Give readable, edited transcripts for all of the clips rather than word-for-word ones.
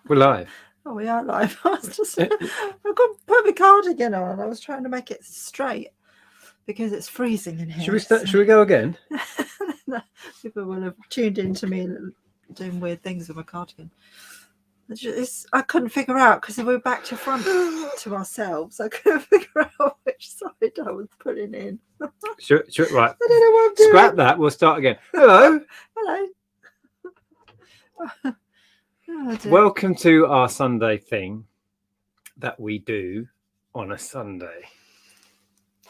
We're live. Oh, we are live. I've got to put my cardigan on and I was trying to make it straight because it's freezing in here. Should we go again? People will have tuned into me doing weird things with my cardigan. I couldn't figure out because we're back to front to ourselves. I couldn't figure out which side I was putting in. Sure, right. I don't know what I'm doing. Scrap that. We'll start again. Hello. Hello. Oh, welcome to our Sunday thing that we do on a Sunday.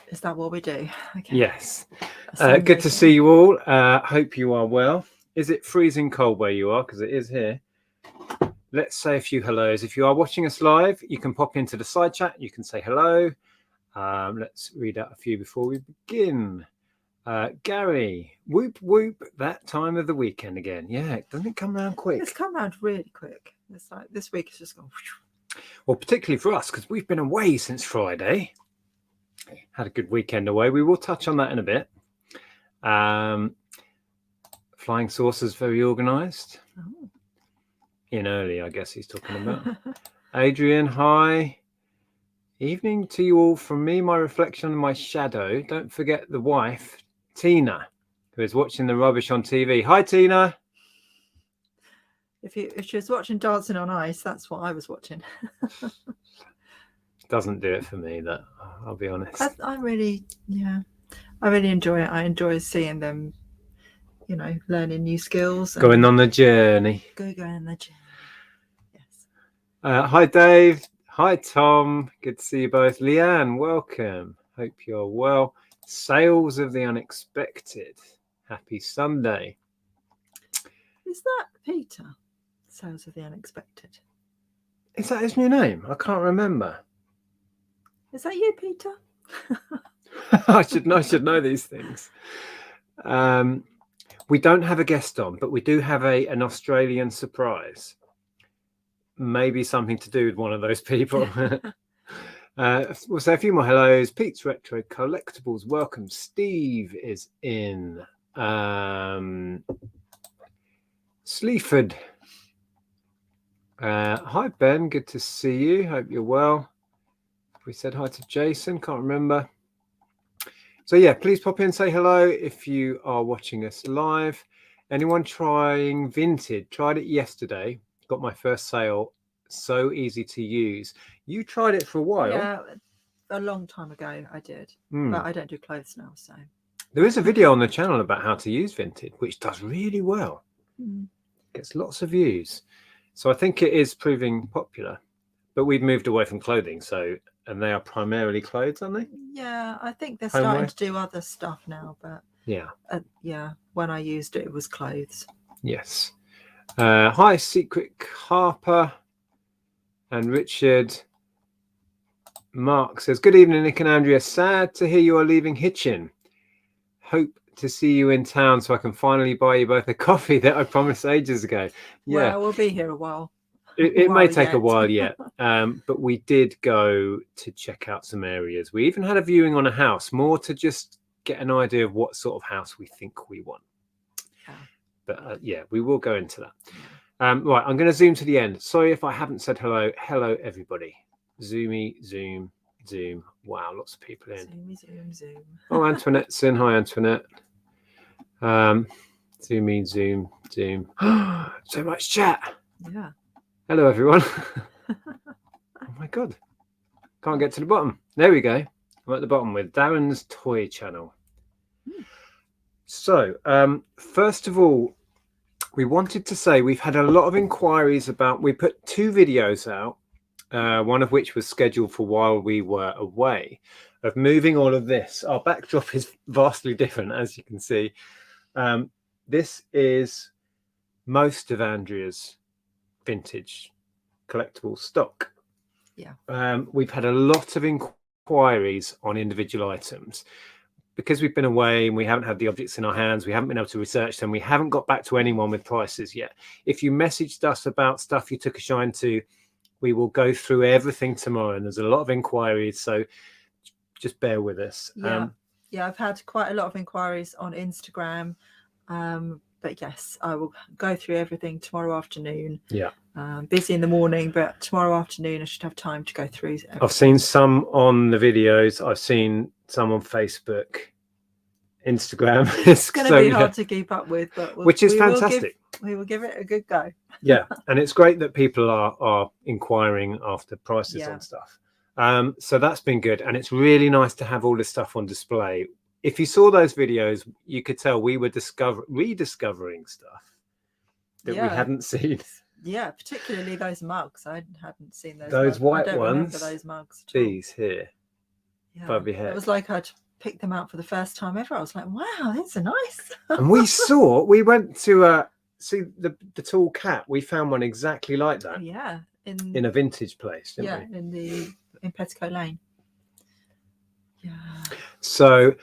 Is that what we do? Okay. Yes. Good to see you all. Hope you are well. Is it freezing cold where you are? Because it is here. Let's say a few hellos. If you are watching us live, you can pop into the side chat. You can say hello. Let's read out a few before we begin. Gary, whoop whoop, that time of the weekend again. Yeah, it doesn't come around quick. It's come around really quick. It's like this week has just gone. Well, particularly for us, because we've been away since Friday. Had a good weekend away. We will touch on that in a bit. Flying Saucers, very organised. Oh. In early, I guess he's talking about. Adrian, hi. Evening to you all from me, my reflection and my shadow. Don't forget the wife, Tina, who is watching the rubbish on TV. Hi, Tina. If she was watching Dancing on Ice, that's what I was watching. Doesn't do it for me, that, I'll be honest. I really enjoy it. I enjoy seeing them, learning new skills. Going on the journey. Going on the journey. Yes. Hi, Dave. Hi, Tom. Good to see you both. Leanne, welcome. Hope you're well. Sales of the Unexpected. Happy Sunday. Is that Peter? Sales of the Unexpected. Is that his new name? I can't remember. Is that you, Peter? I should know these things. We don't have a guest on, but we do have an Australian surprise. Maybe something to do with one of those people. We'll say a few more hellos. Pete's Retro Collectibles, welcome. Steve is in. Sleaford. Hi, Ben. Good to see you. Hope you're well. We said hi to Jason. Can't remember. So, yeah, please pop in, say hello if you are watching us live. Anyone trying Vinted? Tried it yesterday. Got my first sale. So easy to use. You tried it for a while. Yeah, a long time ago I did. But I don't do clothes now, so. There is a video on the channel about how to use Vinted, which does really well. Gets lots of views. So I think it is proving popular. But we've moved away from clothing, and they are primarily clothes, aren't they? Yeah, I think they're starting to do other stuff now, but when I used it, it was clothes. Yes. Hi, Secret Harper and Richard. Mark says, good evening, Nick and Andrea. Sad to hear you are leaving Hitchin. Hope to see you in town so I can finally buy you both a coffee that I promised ages ago. Yeah, well, we'll be here a while. It may take a while yet, but we did go to check out some areas. We even had a viewing on a house, more to just get an idea of what sort of house we think we want. But we will go into that. Right, I'm going to zoom to the end. Sorry if I haven't said hello. Hello, everybody. Zoomy, zoom, zoom. Wow, lots of people in. Zoomy, zoom, zoom. Oh, Antoinette's in. Hi, Antoinette. Zoomy, zoom, zoom. So much chat. Yeah. Hello, everyone. Oh, my God. Can't get to the bottom. There we go. I'm at the bottom with Darren's Toy Channel. So, first of all, we wanted to say we've had a lot of inquiries about, we put 2 videos out, one of which was scheduled for while we were away, of moving all of this. Our backdrop is vastly different, as you can see. This is most of Andrea's vintage collectible stock. Yeah. We've had a lot of inquiries on individual items. Because we've been away and we haven't had the objects in our hands, we haven't been able to research them, we haven't got back to anyone with prices yet. If you messaged us about stuff you took a shine to, we will go through everything tomorrow, and there's a lot of inquiries, so just bear with us. Yeah, I've had quite a lot of inquiries on Instagram, but yes, I will go through everything tomorrow afternoon. Yeah. Busy in the morning, but tomorrow afternoon I should have time to go through everything. I've seen some on the videos. I've seen some on Facebook, Instagram. It's going to be hard to keep up with, but which is fantastic. We will give it a good go. Yeah, and it's great that people are inquiring after prices on stuff. So that's been good, and it's really nice to have all this stuff on display. If you saw those videos, you could tell we were rediscovering stuff that we hadn't seen. Yeah, particularly those mugs. I hadn't seen those. Those white I don't ones. remember those mugs. These here. Yeah. Above your head. It was like I'd picked them out for the first time ever. I was like, wow, these are nice. And we went to see the tall cat. We found one exactly like that. Yeah. In a vintage place, didn't we? in Petticoat Lane. Yeah. So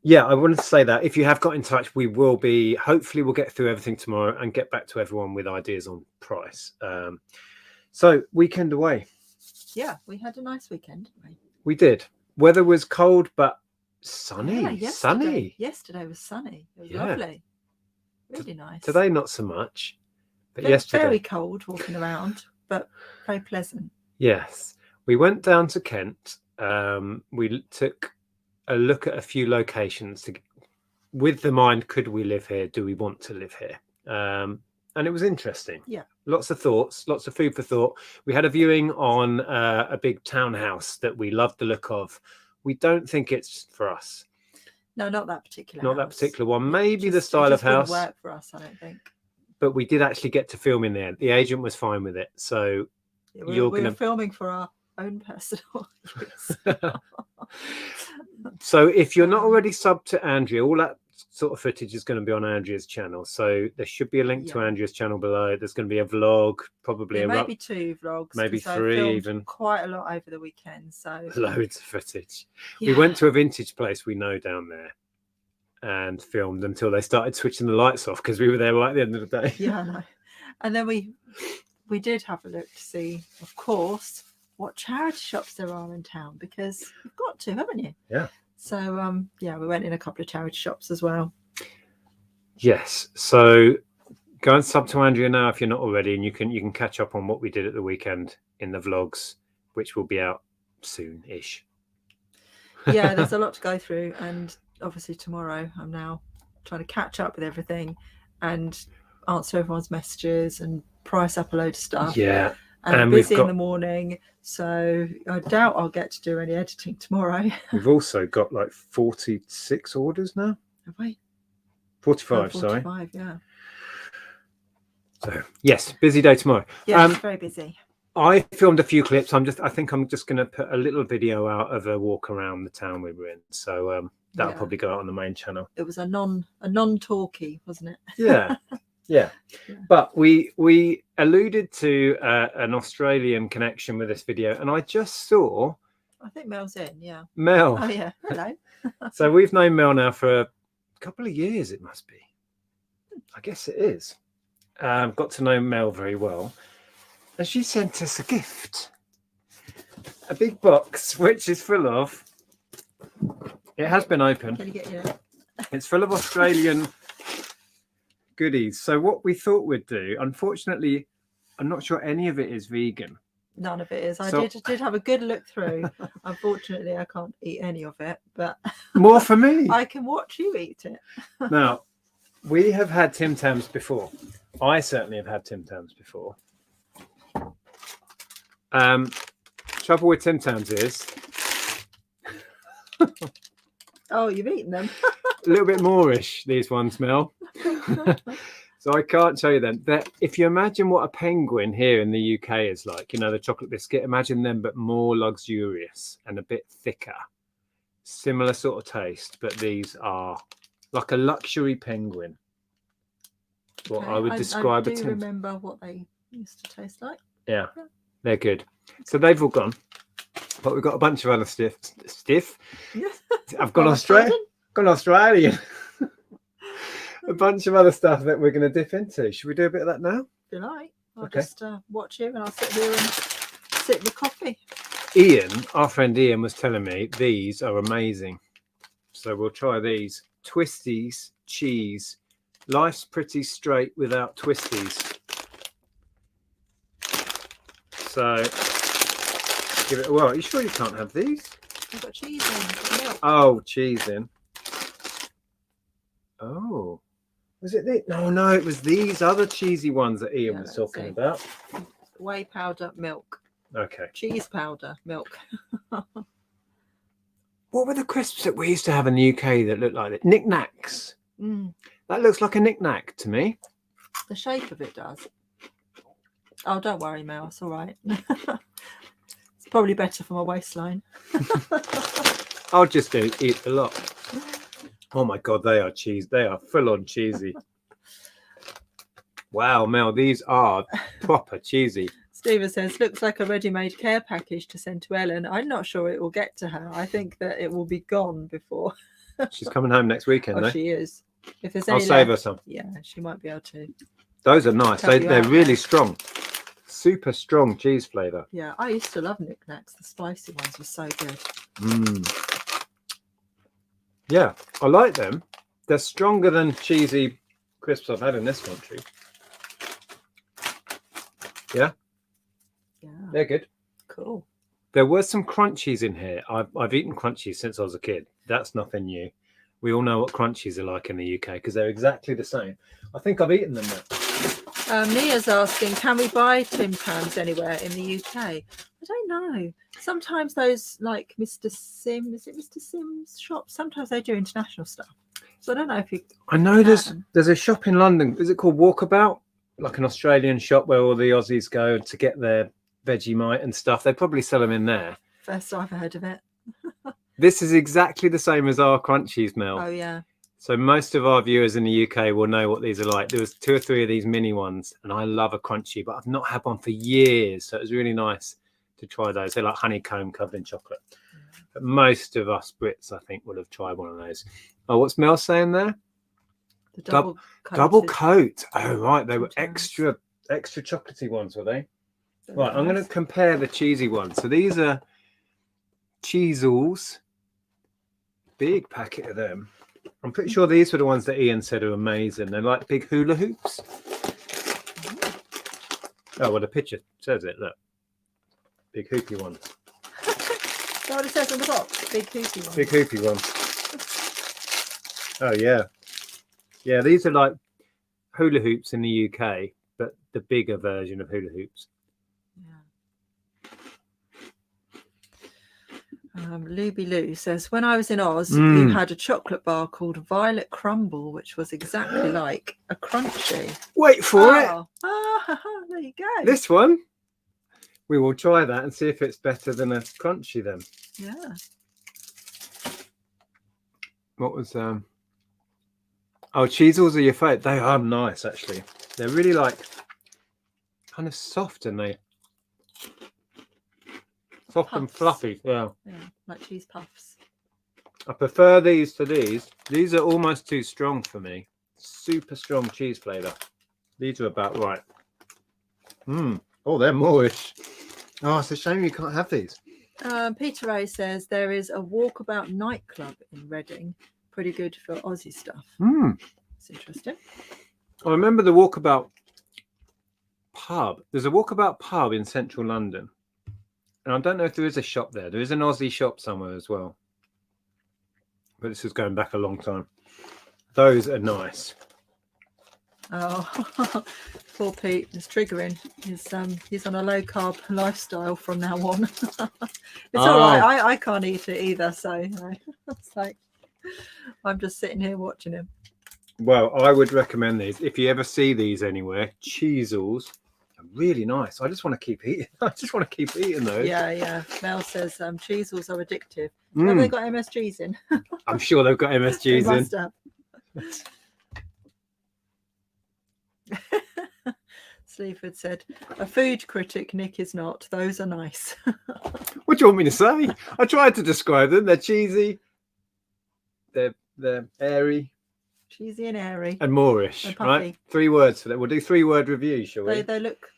yeah, I wanted to say that if you have got in touch, hopefully we'll get through everything tomorrow and get back to everyone with ideas on price. So weekend away. Yeah, we had a nice weekend, didn't we? We did. Weather was cold but sunny. Yeah, sunny. Yesterday was sunny. It was lovely. Really nice. Today not so much. But yesterday very cold walking around, but very pleasant. Yes. We went down to Kent. We took a look at a few locations with the mind, could we live here? Do we want to live here? And it was interesting. Yeah. Lots of thoughts, lots of food for thought. We had a viewing on a big townhouse that we loved the look of. We don't think it's for us. No, not that particular Not house. That particular one. Maybe the style of house. It work for us, I don't think. But we did actually get to film in there. The agent was fine with it. So we were filming for our own personal use. So if you're not already subbed to Andrea, all that sort of footage is going to be on Andrea's channel. So there should be a link to Andrea's channel below. There's going to be a vlog, probably maybe 2 vlogs, maybe 3 even. Quite a lot over the weekend. So loads of footage. We went to a vintage place we know down there and filmed until they started switching the lights off because we were there right at the end of the day. Yeah, I know. And then we did have a look to see, of course, what charity shops there are in town, because you've got to, haven't you? Yeah. So we went in a couple of charity shops as well. Yes. So go and sub to Andrea now if you're not already, and you can catch up on what we did at the weekend in the vlogs, which will be out soon-ish. Yeah, there's a lot to go through, and obviously tomorrow I'm now trying to catch up with everything and answer everyone's messages and price up a load of stuff. Yeah. And I'm busy in the morning, so I doubt I'll get to do any editing tomorrow. We've also got like 46 orders now. Have we? 45, 45, yeah. So yes, busy day tomorrow. Yeah, very busy. I filmed a few clips. I think I'm just going to put a little video out of a walk around the town we were in. So that'll probably go out on the main channel. It was a non-talkie, wasn't it? Yeah. Yeah. But we alluded to an Australian connection with this video, and I just saw. I think Mel's in. Yeah. Mel. Oh yeah. Hello. So we've known Mel now for a couple of years. It must be. I guess it is. Got to know Mel very well, and she sent us a gift, a big box, which is full of. It has been opened. Can you get your... It's full of Australian goodies. So what we thought we'd do, unfortunately, I'm not sure any of it is vegan. None of it is. I did have a good look through. Unfortunately, I can't eat any of it, but more for me. I can watch you eat it. Now, we have had Tim Tams before. I certainly have had Tim Tams before. Trouble with Tim Tams is oh, you've eaten them. a little bit moreish, these ones, Mel. So I can't show you them. If you imagine what a penguin here in the UK is like, you know, the chocolate biscuit, imagine them, but more luxurious and a bit thicker. Similar sort of taste, but these are like a luxury penguin. What I would describe I do remember what they used to taste like. Yeah, they're good. So they've all gone. But we've got a bunch of other stiff. I've gone Australian. A bunch of other stuff that we're going to dip into. Should we do a bit of that now? If you like. I'll just watch you and I'll sit here and sip the coffee. Ian, our friend Ian, was telling me these are amazing. So we'll try these. Twisties, cheese. Life's pretty straight without twisties. So give it a whirl. Are you sure you can't have these? I've got cheese in. Milk. Oh, cheese in. Oh. Was it this? No, it was these other cheesy ones that Ian was talking about. Whey powder, milk. Okay. Cheese powder, milk. What were the crisps that we used to have in the UK that looked like it? Knick-knacks. That looks like a knick-knack to me. The shape of it does. Oh, don't worry, Mel. It's all right. It's probably better for my waistline. I'll just eat a lot. Oh my God, they are cheese. They are full on cheesy. Wow, Mel, these are proper cheesy. Stephen says, looks like a ready-made care package to send to Ellen. I'm not sure it will get to her. I think that it will be gone before. She's coming home next weekend, though. She is. If there's any I'll save her some. Yeah, she might be able to. Those are nice. They're really strong. Super strong cheese flavour. Yeah, I used to love knick-knacks. The spicy ones were so good. Yeah, I like them. They're stronger than cheesy crisps I've had in this country. Yeah, they're good. Cool. There were some crunchies in here. I've eaten crunchies since I was a kid. That's nothing new. We all know what crunchies are like in the UK because they're exactly the same. I think I've eaten them now. Nia's asking, can we buy Tim Tams anywhere in the UK? I don't know. Sometimes those, like Mr. Sim, is it Mr. Sim's shop? Sometimes they do international stuff. So I don't know if you. I know there's a shop in London. Is it called Walkabout? Like an Australian shop where all the Aussies go to get their Vegemite and stuff. They probably sell them in there. First I've heard of it. This is exactly the same as our crunchies, Mel. Oh yeah. So most of our viewers in the UK will know what these are like. There was 2 or 3 of these mini ones, and I love a crunchy, but I've not had one for years. So it was really nice to try those. They're like honeycomb covered in chocolate. But most of us Brits, I think, would have tried one of those. Oh, what's Mel saying there? The double coat. Oh, right. They were extra chocolatey ones, were they? Right. I'm going to compare the cheesy ones. So these are Cheezels. Big packet of them. I'm pretty sure these were the ones that Ian said are amazing. They're like big hula hoops. Oh, well, the picture says it. Look. Big hoopy ones. Is that what it says on the box? Big hoopy ones. Big hoopy ones. Oh, yeah. Yeah, these are like hula hoops in the UK, but the bigger version of hula hoops. Luby Lou says, when I was in Oz, you had a chocolate bar called Violet Crumble, which was exactly like a crunchy. Wait for it. There you go. This one. We will try that and see if it's better than a crunchy then. Yeah. What was Oh, Cheezels are your favourite. They are nice, actually. They're really like kind of soft, and they soft puffs. And fluffy. Yeah, like cheese puffs. I prefer these to these. These are almost too strong for me. Super strong cheese flavour. These are about right. Oh, they're moreish. Oh, it's a shame you can't have these. Peter Ray says there is a Walkabout nightclub in Reading. Pretty good for Aussie stuff. It's interesting. I remember the Walkabout pub. There's a Walkabout pub in central London. And I don't know if there is a shop there. There is an Aussie shop somewhere as well. But this is going back a long time. Those are nice. Oh, poor Pete. It's triggering. He's on a low carb lifestyle from now on. It's all right. I can't eat it either. So it's like I'm just sitting here watching him. Well, I would recommend these. If you ever see these anywhere, Cheezels are really nice. I just want to keep eating. I just want to keep eating those. Yeah. Mel says Cheezels are addictive. Have they got MSGs in? I'm sure they've got MSGs in. Must have. Sleaford said, a food critic, Nick is not. Those are nice. What do you want me to say? I tried to describe them. They're cheesy. They're airy. Cheesy and airy. And moreish, and right? 3 words for that. We'll do 3-word review, shall we? They look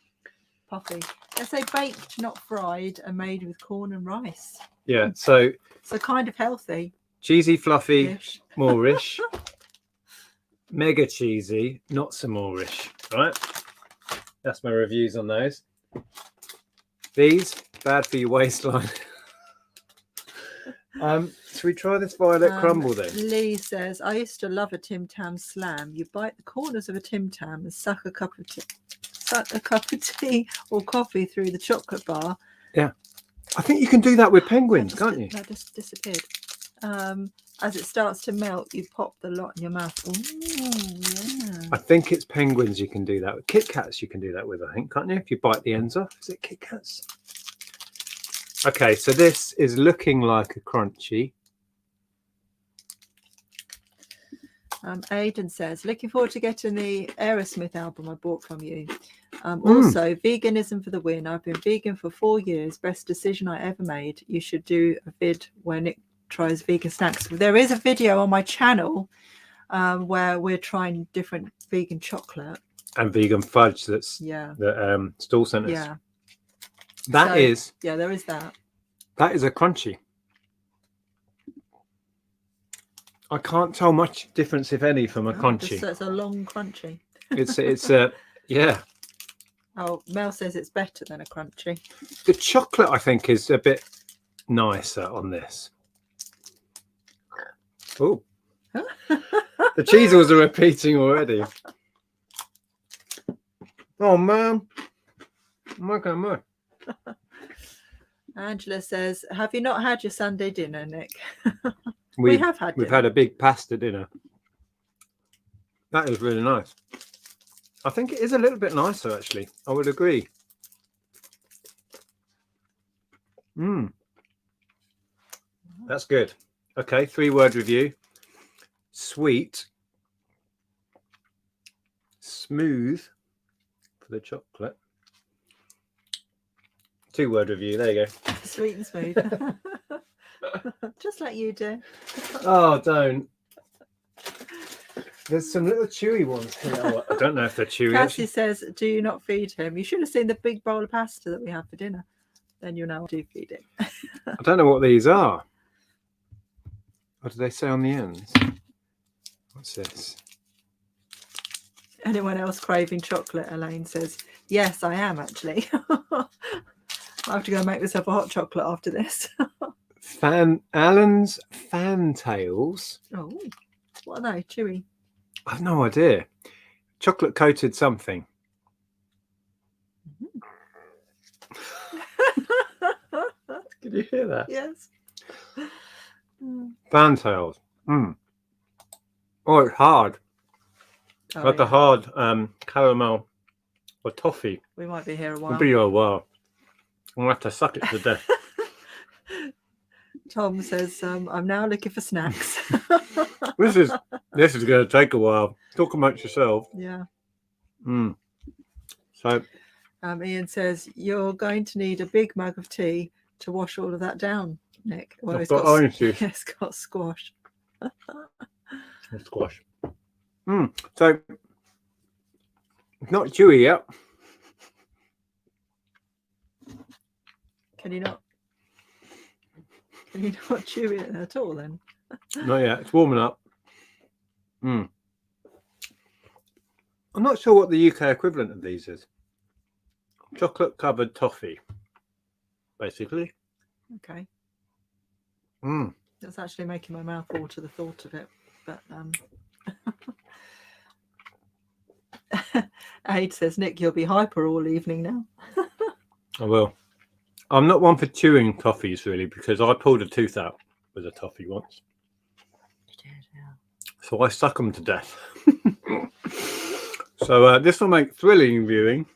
puffy. They say baked, not fried, and made with corn and rice. Yeah, so kind of healthy. Cheesy, fluffy, moreish. Mega cheesy, not so moreish, right? That's my reviews on those. These bad for your waistline. Should we try this violet crumble then? Lee says, I used to love a Tim Tam slam. You bite the corners of a Tim Tam and suck a cup of tea or coffee through the chocolate bar. Yeah. I think you can do that with penguins, can't you? That just disappeared. As it starts to melt, you pop the lot in your mouth. Oh, yeah. I think it's penguins you can do that with. Kit Kats you can do that with, I think, can't you? If you bite the ends off. Is it Kit Kats? Okay, so this is looking like a crunchy. Aidan says, looking forward to getting the Aerosmith album I bought from you. Also, veganism for the win. I've been vegan for 4 years. Best decision I ever made. You should do a vid where Nick tries vegan snacks. There is a video on my channel where we're trying different vegan chocolate. And vegan fudge that's the stall sent us. Yeah. There is that. That is a crunchy. I can't tell much difference, if any, from a crunchy. It's a long crunchy. It's yeah. Oh, Mel says it's better than a crunchy. The chocolate, I think, is a bit nicer on this. Oh, the cheeses are repeating already. Oh man, my God. Angela says, "Have you not had your Sunday dinner, Nick?" We've had a big pasta dinner. That is really nice. I think it is a little bit nicer, actually. I would agree. That's good. Okay, 3-word review. Sweet. Smooth for the chocolate. 2-word review. There you go. Sweet and smooth. Just like you do. Oh, don't. There's some little chewy ones here. Oh, I don't know if they're chewy. Cassie says, do you not feed him? You should have seen the big bowl of pasta that we have for dinner. Then you know I do feed him. I don't know what these are. What do they say on the ends? What's this? Anyone else craving chocolate? Elaine says, yes, I am actually. I have to go make myself a hot chocolate after this. Alan's Fantails. Oh, what are they? Chewy? I've no idea. Chocolate coated something. Did you hear that? Yes. Fantails. Oh, it's hard. Like a hard caramel or toffee. We might be here a while. We'll be here a while. I'm going to have to suck it to death. Tom says, I'm now looking for snacks. This is going to take a while. Talk amongst yourself. Yeah. So. Ian says, you're going to need a big mug of tea to wash all of that down, Nick. Well, I've got orange juice. It's got squash. Squash. So, it's not chewy yet. Can you not chew it at all then? Not yet. It's warming up. I'm not sure what the UK equivalent of these is. Chocolate covered toffee, basically. Okay. That's actually making my mouth water, the thought of it. But Aid says, Nick, you'll be hyper all evening now. I will. I'm not one for chewing toffees, really, because I pulled a tooth out with a toffee once. You did, yeah. So I suck them to death. So this will make thrilling viewing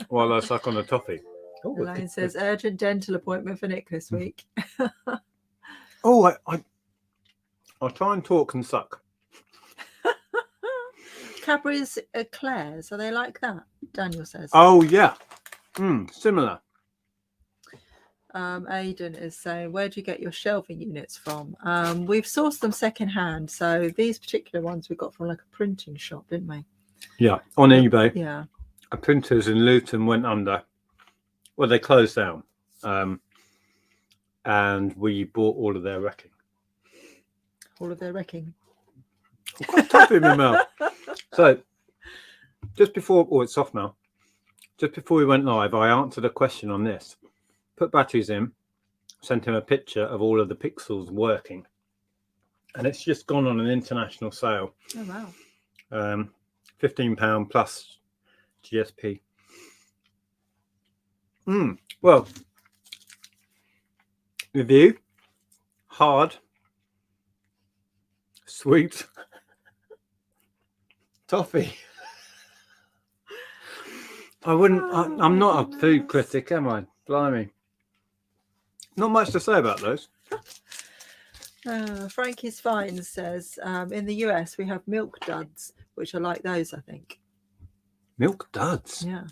while I suck on a toffee. Oh, Elaine says, urgent dental appointment for Nick this week. Oh, I'll try and talk and suck. Cadbury's eclairs, are they like that? Daniel says. Oh, yeah. Similar. Aidan is saying, where do you get your shelving units from? We've sourced them secondhand. So these particular ones we got from like a printing shop, didn't we? Yeah, on eBay. Yeah. A printers in Luton went under. Well, they closed down. And we bought all of their wrecking. All of their wrecking. I've got toffee in my mouth. So, just before, it's soft now. just before we went live, I answered a question on this. Put batteries in, sent him a picture of all of the pixels working, and it's just gone on an international sale. Oh wow! £15 plus GSP. Well, review, hard, sweet, toffee. I wouldn't. I'm not a food critic, am I? Blimey. Not much to say about those. Frankie's Fine says in the US we have milk duds, which are like those, I think. Milk duds. Yeah,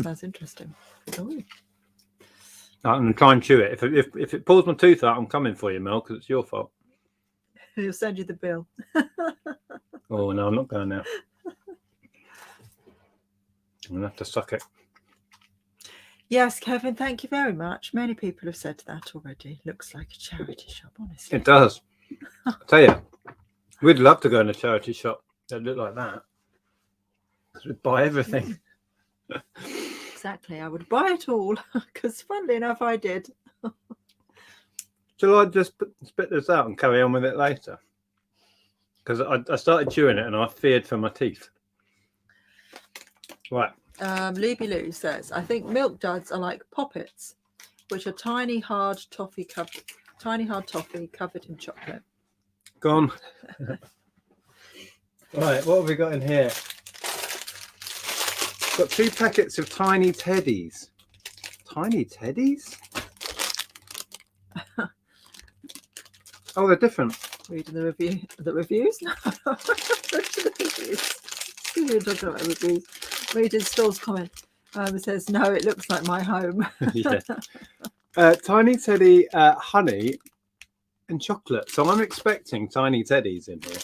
sounds interesting. Ooh. I'm gonna try and chew it. If it pulls my tooth out, I'm coming for you, Mel, because it's your fault. He'll send you the bill. Oh no, I'm not going now. I'm gonna have to suck it. Yes, Kevin, thank you very much. Many people have said that already. Looks like a charity shop, honestly. It does. I tell you, we'd love to go in a charity shop that looked like that. We'd buy everything. Exactly, I would buy it all because, funnily enough, I did. Shall I just spit this out and carry on with it later? Because I started chewing it and I feared for my teeth. Right. Luby Lou says, I think milk duds are like poppets, which are tiny hard toffee covered in chocolate. Gone. Right, what have we got in here? Got 2 packets of tiny teddies. Tiny teddies? Oh, they're different. Reading the review. The reviews? No. We're talking about reviews. Reading Stall's comment. It says, no, it looks like my home. Yeah. Tiny teddy, honey and chocolate. So I'm expecting tiny teddies in here.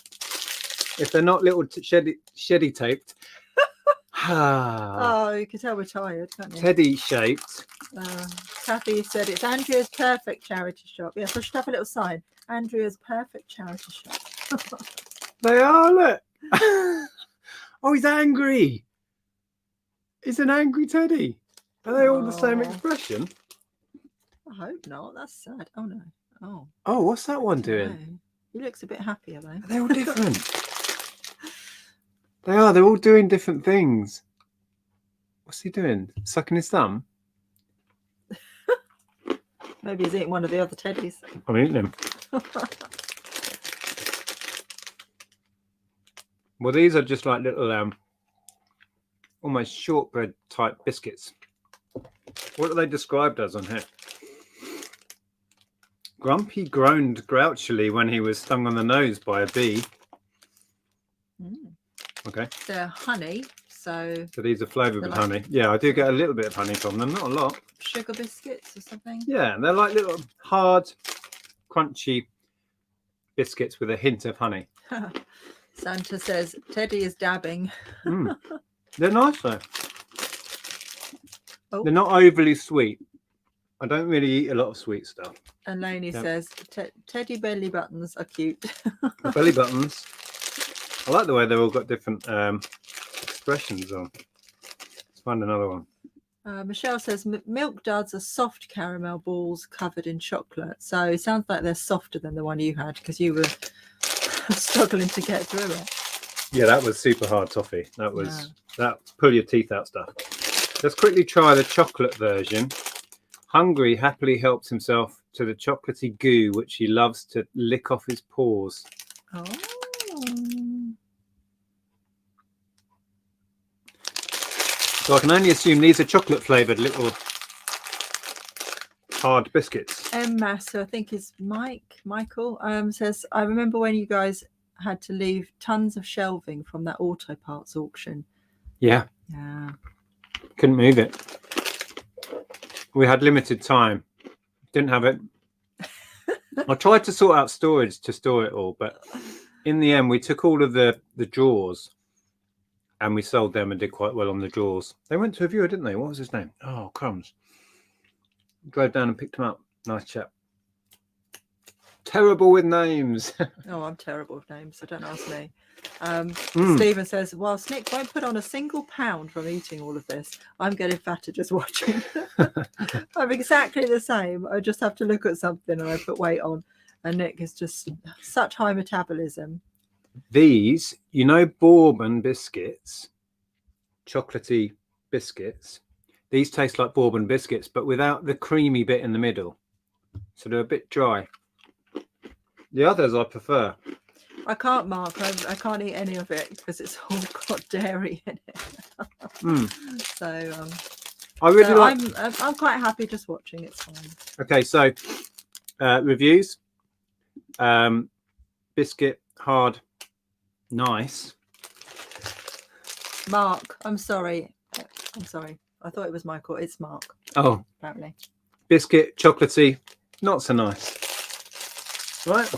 If they're not little sheddy taped. Oh, you can tell we're tired, can't you? Teddy shaped. Kathy said it's Andrea's perfect charity shop. Yes, I should have a little sign. Andrea's perfect charity shop. They are, look. Oh, he's angry. He's an angry teddy. Are they all the same expression? I hope not. That's sad. Oh no. Oh. Oh, what's that one doing? No. He looks a bit happier though. They're all different. They are. They're all doing different things. What's he doing? Sucking his thumb? Maybe he's eating one of the other teddies. I'm eating him. Well, these are just like little, almost shortbread type biscuits. What are they described as on here? Grumpy groaned grouchily when he was stung on the nose by a bee. Okay. They're honey, so these are flavoured with like, honey. Yeah, I do get a little bit of honey from them, not a lot. Sugar biscuits or something? Yeah, they're like little hard, crunchy biscuits with a hint of honey. Santa says, Teddy is dabbing. They're nice though. Oh. They're not overly sweet. I don't really eat a lot of sweet stuff. And Lainey says, Teddy belly buttons are cute. The belly buttons. I like the way they've all got different expressions on. Let's find another one. Michelle says, milk duds are soft caramel balls covered in chocolate. So it sounds like they're softer than the one you had because you were struggling to get through it. Yeah, that was super hard toffee. That was that pull your teeth out stuff. Let's quickly try the chocolate version. Hungry happily helps himself to the chocolatey goo, which he loves to lick off his paws. Oh. So I can only assume these are chocolate flavoured little hard biscuits. Mass, who I think is Michael, says, I remember when you guys had to leave tons of shelving from that auto parts auction. Yeah. Yeah. Couldn't move it. We had limited time. Didn't have it. I tried to sort out storage to store it all, but in the end we took all of the drawers and we sold them and did quite well on the drawers. They went to a viewer, didn't they? What was his name? Oh, crumbs. Drove down and picked him up. Nice chap. Terrible with names. Oh, I'm terrible with names, so don't ask me. Mm. Stephen says, whilst Nick won't put on a single pound from eating all of this, I'm getting fatter just watching. I'm exactly the same. I just have to look at something and I put weight on. And Nick is just such high metabolism. These, you know, bourbon biscuits, chocolatey biscuits. These taste like bourbon biscuits, but without the creamy bit in the middle. So they're a bit dry. The others I prefer. I can't, Mark. I can't eat any of it because it's all got dairy in it. So I really like. I'm quite happy just watching. It's fine. Okay, so reviews. Biscuit, hard, nice. Mark, I'm sorry. I thought it was Michael. It's Mark. Oh, apparently. Biscuit, chocolatey, not so nice. Right.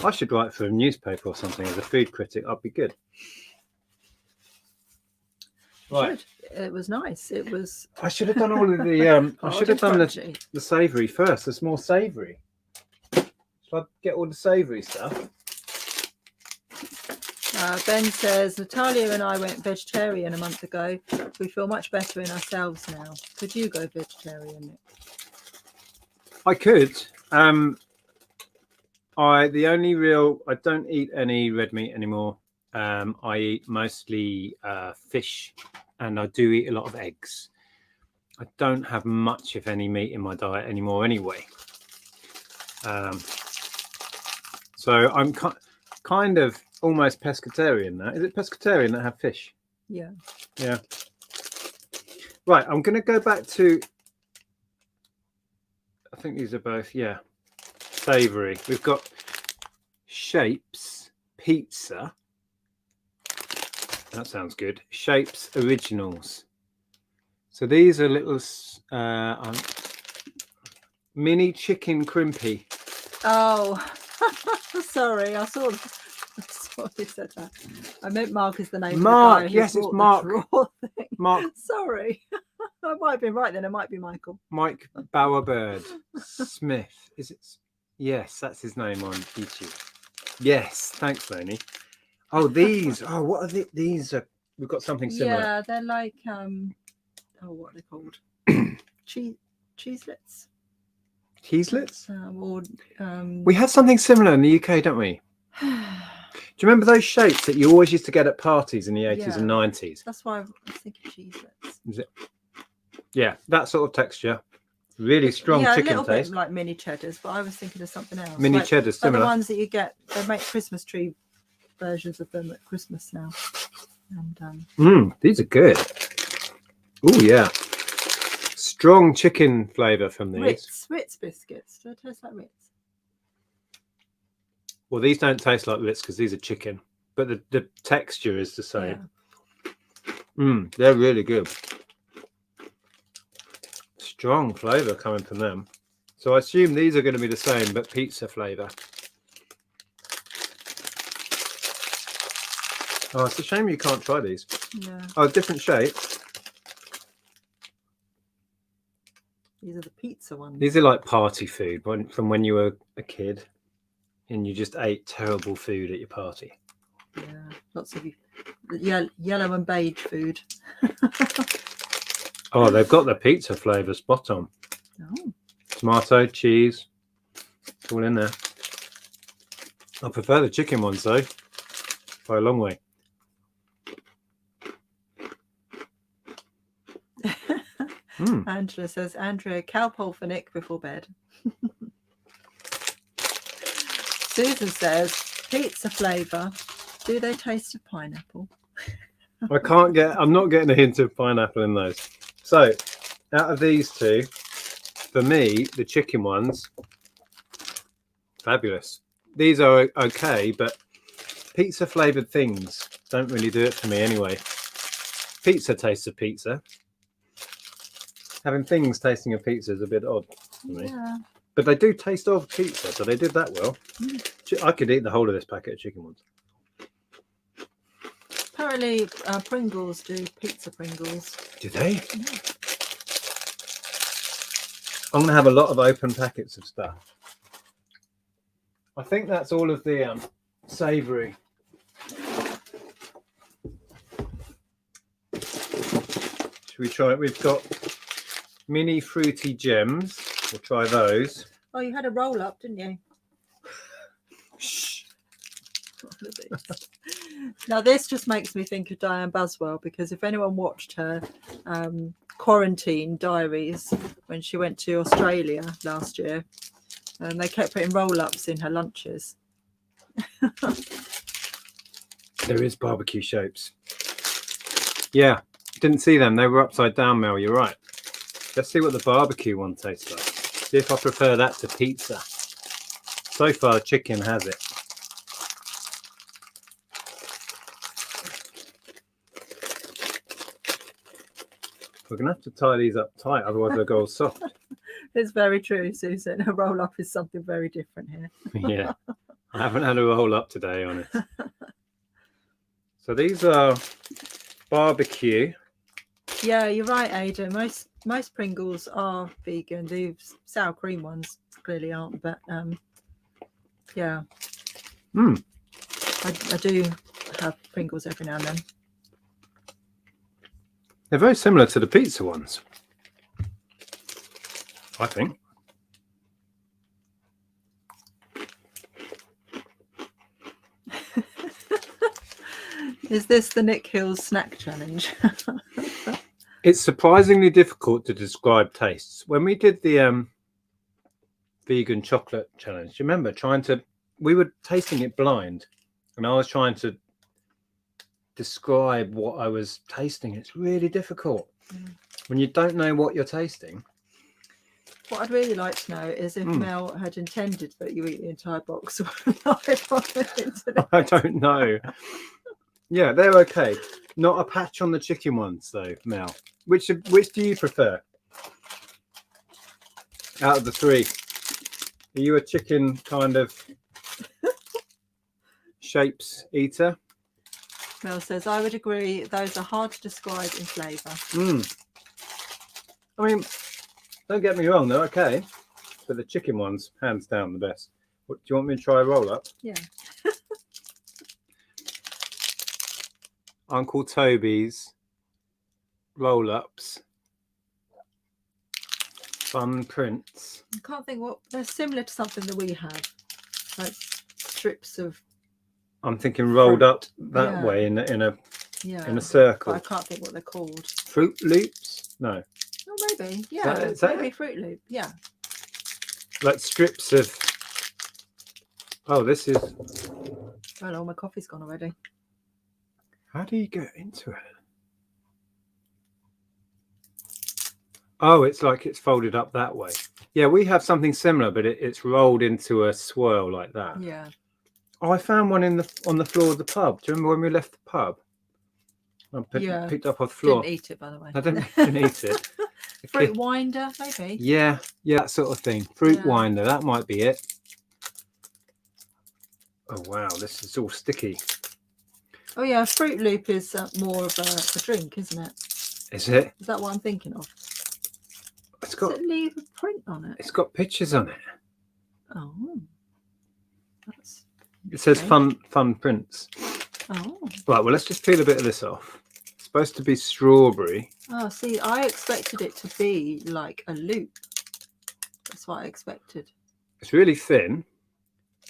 I should write for a newspaper or something as a food critic. I'd be good. Right. It was nice. It was. I should have done all of the. I should have done the savoury first. There's more savoury. Shall I get all the savoury stuff? Ben says, Natalia and I went vegetarian a month ago. We feel much better in ourselves now. Could you go vegetarian, Nick? I could. I don't eat any red meat anymore. I eat mostly fish, and I do eat a lot of eggs. I don't have much, if any, meat in my diet anymore anyway. So I'm kind of almost pescatarian now. Is it pescatarian that have fish? Yeah. Yeah. Right, I'm going to go back to, I think these are both, yeah, savoury. We've got Shapes Pizza. That sounds good. Shapes Originals. So these are little mini chicken crimpy. Oh, sorry. I saw you said that. I meant Mark is the name. Mark, of the guy yes, it's Mark. Mark. Sorry. I might have been right then. It might be Michael. Mike Bowerbird Smith. Is it? Yes, that's his name on YouTube. Yes, thanks, Loni. Oh, these. Oh, what are these? We've got something similar. Yeah, they're like what are they called? Cheeselets. Cheeselets? Or we have something similar in the UK, don't we? Do you remember those shapes that you always used to get at parties in the 80s and 90s? That's why I was thinking cheeselets. Is it? Yeah, that sort of texture. Really strong chicken a little taste. bit like mini cheddars, but I was thinking of something else. Mini cheddars, similar. The ones that you get, they make Christmas tree versions of them at Christmas now. And these are good. Oh yeah, strong chicken flavour from these. Ritz biscuits. Do they taste like Ritz? Well, these don't taste like Ritz because these are chicken, but the texture is the same. Yeah. They're really good. Strong flavour coming from them. So I assume these are going to be the same, but pizza flavour. Oh, it's a shame you can't try these. Yeah. Oh, different shapes. These are the pizza ones. These are like party food from when you were a kid and you just ate terrible food at your party. Yeah, lots of yellow and beige food. Oh, they've got the pizza flavour spot on. Oh. Tomato, cheese, it's all in there. I prefer the chicken ones though, by a long way. Angela says, Andrea, cowpole for Nick before bed. Susan says, pizza flavour. Do they taste of pineapple? I'm not getting a hint of pineapple in those. So, out of these two, for me, the chicken ones, fabulous. These are okay, but pizza flavoured things don't really do it for me anyway. Pizza tastes of pizza. Having things tasting of pizza is a bit odd for me. Yeah. But they do taste of pizza, so they did that well. I could eat the whole of this packet of chicken ones. Apparently, Pringles do pizza Pringles. Do they? Yeah. I'm going to have a lot of open packets of stuff. I think that's all of the savoury. Should we try it? We've got mini fruity gems. We'll try those. Oh, you had a roll up, didn't you? Shh. Now this just makes me think of Diane Buswell, because if anyone watched her quarantine diaries when she went to Australia last year, and they kept putting roll-ups in her lunches. There is barbecue shapes. Yeah, didn't see them. They were upside down, Mel. You're right. Let's see what the barbecue one tastes like. See if I prefer that to pizza. So far, chicken has it. We're going to have to tie these up tight, otherwise they'll go all soft. It's very true, Susan. A roll-up is something very different here. Yeah, I haven't had a roll up today, honest. So these are barbecue. Yeah, you're right, Ada. Most Pringles are vegan. The sour cream ones clearly aren't, but yeah. I do have Pringles every now and then. They're very similar to the pizza ones, I think. Is this the Nick Hills snack challenge? It's surprisingly difficult to describe tastes. When we did the vegan chocolate challenge, do you remember we were tasting it blind, and I was trying to describe what I was tasting. It's really difficult when you don't know what you're tasting. What I'd really like to know is if Mel had intended that you eat the entire box live on the internet. I don't know. Yeah, they're okay. Not a patch on the chicken ones though, Mel. Which do you prefer out of the three? Are you a chicken kind of shapes eater? Mel says, I would agree. Those are hard to describe in flavour. I mean, don't get me wrong, they're okay. But the chicken ones, hands down, the best. Do you want me to try a roll up? Yeah. Uncle Toby's roll ups. Fun prints. I can't think what they're similar to something that we have. Like strips of. I'm thinking rolled fruit. up that way in a circle. But I can't think what they're called. Fruit Loops? No. Oh, maybe. Yeah. Is that maybe it? Fruit Loop. Yeah. Like strips of. Oh, this is. Oh no, my coffee's gone already. How do you get into it? Oh, it's like it's folded up that way. Yeah, we have something similar, but it's rolled into a swirl like that. Yeah. Oh, I found one on the floor of the pub. Do you remember when we left the pub? I picked up off the floor. Didn't eat it, by the way. I didn't eat it. Fruit winder, maybe. Yeah, that sort of thing. Fruit winder, that might be it. Oh wow, this is all sticky. Oh yeah, Fruit Loop is more of a drink, isn't it? Is it? Is that what I'm thinking of? It's got. Does it leave a print on it? It's got pictures on it. Oh, that's. It says fun prints. Oh. Right, well, let's just peel a bit of this off. It's supposed to be strawberry. Oh, see, I expected it to be like a loop. That's what I expected. It's really thin.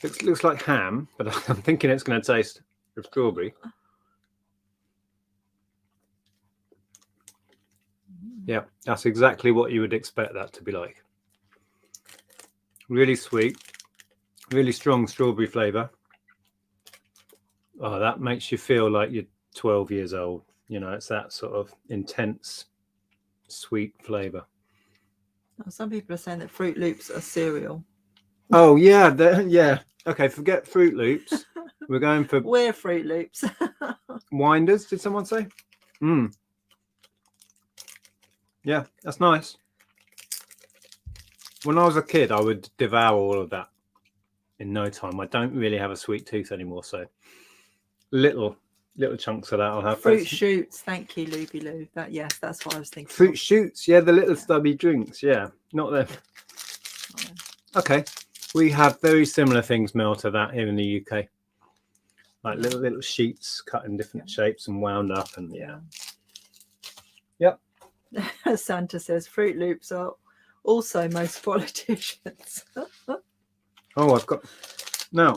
It looks like ham, but I'm thinking it's going to taste of strawberry. Yeah, that's exactly what you would expect that to be like. Really sweet, really strong strawberry flavour. Oh, that makes you feel like you're 12 years old. You know, it's that sort of intense, sweet flavour. Some people are saying that Fruit Loops are cereal. Oh, yeah. Yeah. Okay, forget Fruit Loops. We're going for... We're Fruit Loops. Winders, did someone say? Yeah, that's nice. When I was a kid, I would devour all of that in no time. I don't really have a sweet tooth anymore, so little little chunks of that I'll have. Fruit shoots. Thank you, Luby Lou. Yes, that's what I was thinking. Fruit shoots. Yeah, the little stubby drinks. Yeah, not them. Okay. We have very similar things, Mel, to that here in the UK. Like little sheets cut in different shapes and wound up, and Yep. Santa says Fruit Loops are also most politicians. Oh, I've got now.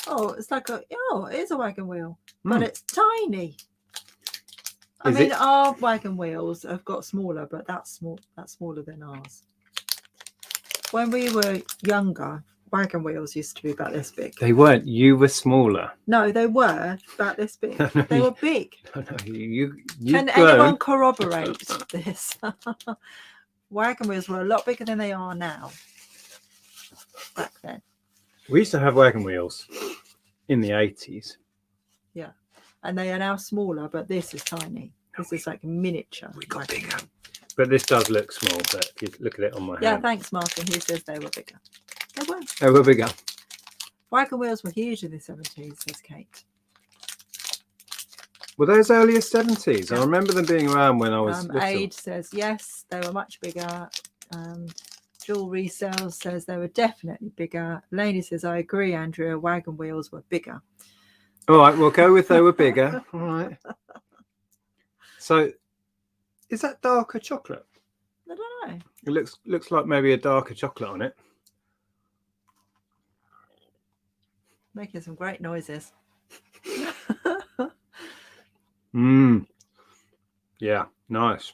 Oh, it's like it is a wagon wheel, but it's tiny. Our wagon wheels have got smaller, but that's smaller than ours. When we were younger, wagon wheels used to be about this big. They weren't. You were smaller. No, they were about this big. They were big. No, you Can anyone corroborate this? Wagon wheels were a lot bigger than they are now. Back then. We used to have wagon wheels in the 80s. Yeah. And they are now smaller, but this is tiny. This is like miniature. We got bigger. But this does look small, but if you look at it on my hand. Yeah, thanks, Martin. He says they were bigger. They were. They were bigger. Wagon wheels were huge in the 70s, says Kate. Were those earlier 70s? I remember them being around when I was little. Aid says, yes, they were much bigger. Jewel Resale says they were definitely bigger. Lainey says, I agree, Andrea. Wagon wheels were bigger. All right, we'll go with they were bigger. All right. So, is that darker chocolate? I don't know. It looks like maybe a darker chocolate on it. Making some great noises. Yeah, nice.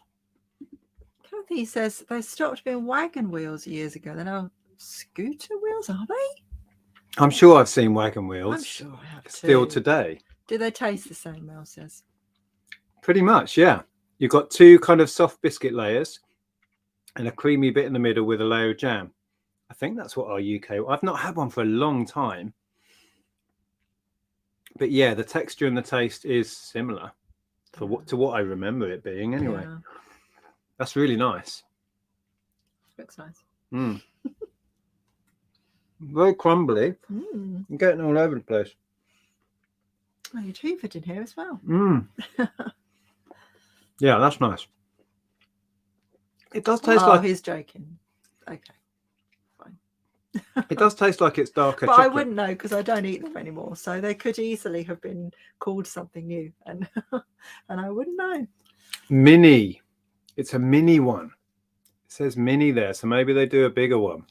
Kathy says they stopped being wagon wheels years ago. They're now scooter wheels, are they? I'm sure I've seen wagon wheels. I'm sure I have too. Still today. Do they taste the same, Mel says? Pretty much, yeah. You've got two kind of soft biscuit layers and a creamy bit in the middle with a layer of jam. I think that's what our UK... I've not had one for a long time. But yeah, the texture and the taste is similar to what I remember it being anyway. Yeah. That's really nice. Looks nice. Very crumbly. I'm getting all over the place. Oh, your hoovered in here as well. Yeah, that's nice. It does taste like... he's joking. Okay, fine. It does taste like it's darker but chocolate. I wouldn't know because I don't eat them anymore. So they could easily have been called something new. And I wouldn't know. Mini. It's a mini one. It says mini there. So maybe they do a bigger one.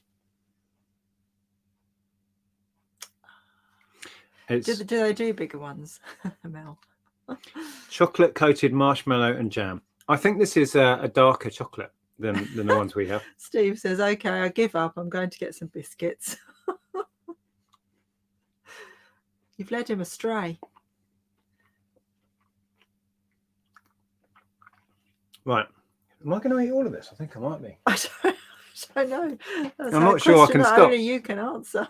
Do they do bigger ones, Mel? Chocolate coated marshmallow and jam. I think this is a darker chocolate than the ones we have. Steve says, okay, I give up. I'm going to get some biscuits. You've led him astray. Right. Am I going to eat all of this? I think I might be. I don't know. That's I'm not sure I can stop. Only you can answer.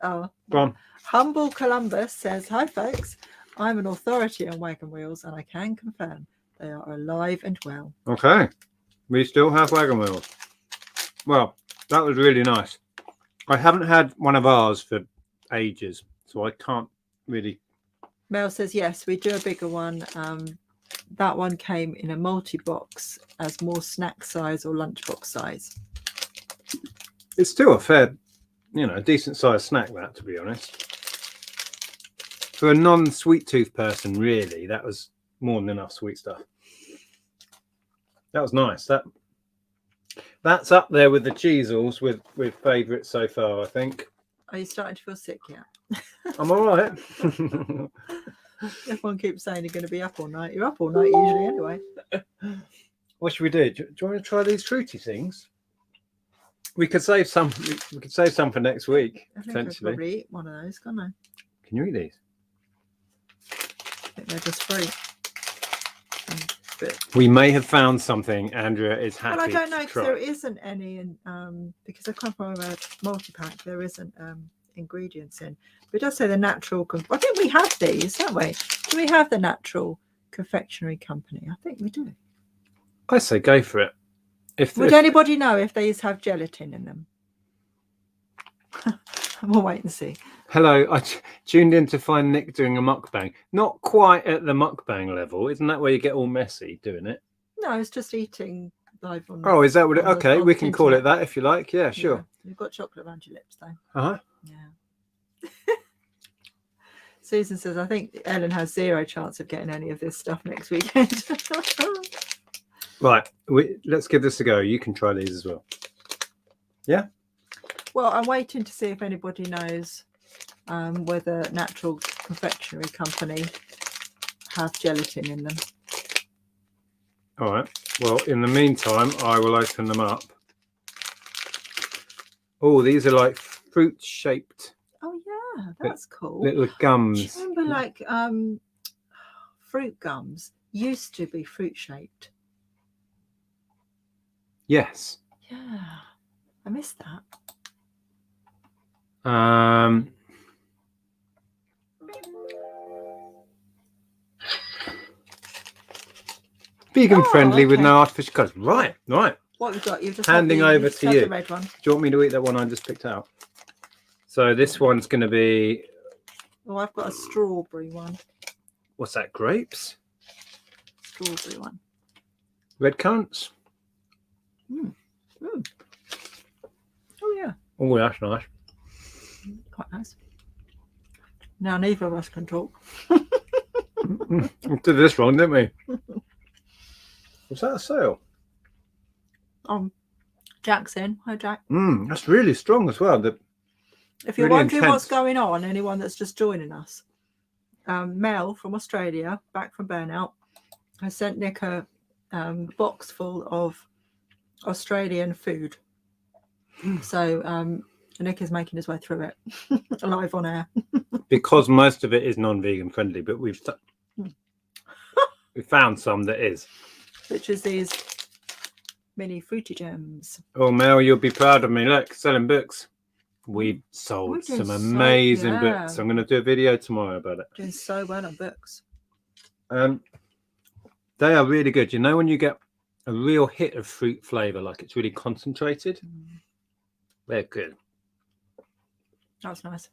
Oh, go on. Humble Columbus says, hi folks, I'm an authority on wagon wheels and I can confirm they are alive and well. Okay, we still have wagon wheels. Well, that was really nice. I haven't had one of ours for ages, so I can't really... Mel says, yes, we do a bigger one. That one came in a multi-box as more snack size or lunchbox size. It's still a fair... decent sized snack, that, to be honest. For a non-sweet tooth person, really, that was more than enough sweet stuff. That was nice. That's up there with the Cheezels with favourites so far, I think. Are you starting to feel sick yet? I'm all right. Everyone keeps saying you're going to be up all night. You're up all night usually anyway. What should we do? Do you want to try these fruity things? We could save some. We could save some for next week. I think potentially. I'll probably eat one of those, can't I? Can you eat these? I think they're just free. We may have found something. Andrea is happy. Well, I don't know because there isn't any, because I come from a multi-pack, there isn't ingredients in. But it does say the natural. I think we have these, don't we? Do we have the natural confectionery company? I think we do. I say go for it. Would anybody know if these have gelatin in them? We'll wait and see. Hello, tuned in to find Nick doing a mukbang. Not quite at the mukbang level. Isn't that where you get all messy doing it? No, it's just eating live on. Oh, is that what it? on the- Okay, on we the can call it internet. that if you like. Yeah, sure. Yeah. You've got chocolate around your lips, though. Uh-huh. Yeah. Susan says, I think Ellen has zero chance of getting any of this stuff next weekend. Right, let's give this a go. You can try these as well. Yeah? Well, I'm waiting to see if anybody knows whether Natural Confectionery Company have gelatin in them. All right. Well, in the meantime, I will open them up. Oh, these are like fruit-shaped. Oh, yeah, that's cool. Little gums. Do you remember, like, fruit gums used to be fruit-shaped? Yes. Yeah, I missed that. Vegan friendly with okay. no artificial colours. Right. What have you got? You've just handing over to you. The red one. Do you want me to eat that one I just picked out? So this one's going to be. Oh, I've got a strawberry one. What's that? Grapes? Strawberry one. Red currants? Mm. Mm. Oh, yeah. Oh, that's nice. Quite nice. Now neither of us can talk. We did this wrong, didn't we? Was that a sale? Jack's in. Hi, Jack. That's really strong as well. If you're really wondering intense. what's going on, anyone that's just joining us, Mel from Australia, back from burnout, has sent Nick a box full of Australian food. So Nick is making his way through it live on air. Because most of it is non-vegan friendly, but we found some that is. Which is these mini fruity gems. Oh, Mel, you'll be proud of me. Look, selling books. We've sold some amazing books. I'm going to do a video tomorrow about it. Doing so well on books. They are really good. You know when you get a real hit of fruit flavour, like it's really concentrated? They're good. That's nice.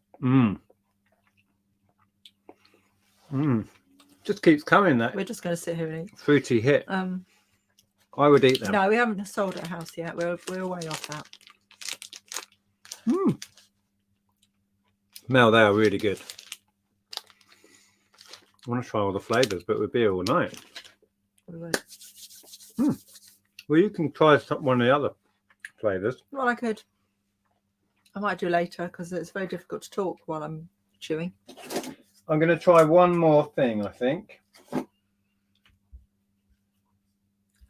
Just keeps coming, that. We're just going to sit here and eat. Fruity hit. I would eat them. No, we haven't sold at a house yet. We're way off that. Mel, they are really good. I want to try all the flavours, but we'll be here all night. We would. Well, you can try one of the other flavours. Well, I could. I might do later because it's very difficult to talk while I'm chewing. I'm going to try one more thing, I think.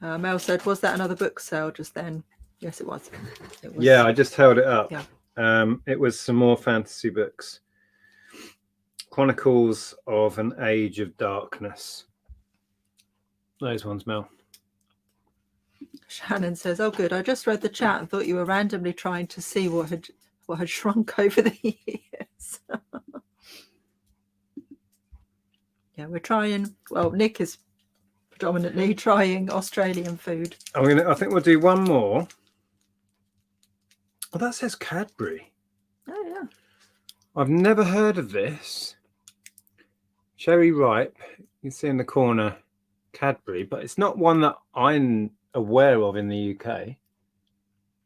Mel said, was that another book sale just then? Yes, it was. Yeah, I just held it up. Yeah. It was some more fantasy books. Chronicles of an Age of Darkness. Those ones, Mel. Shannon says, oh, good. I just read the chat and thought you were randomly trying to see what had shrunk over the years. Yeah, we're trying. Well, Nick is predominantly trying Australian food. I think we'll do one more. Oh, that says Cadbury. Oh, yeah. I've never heard of this. Cherry ripe. You can see in the corner Cadbury, but it's not one that I'm aware of in the UK.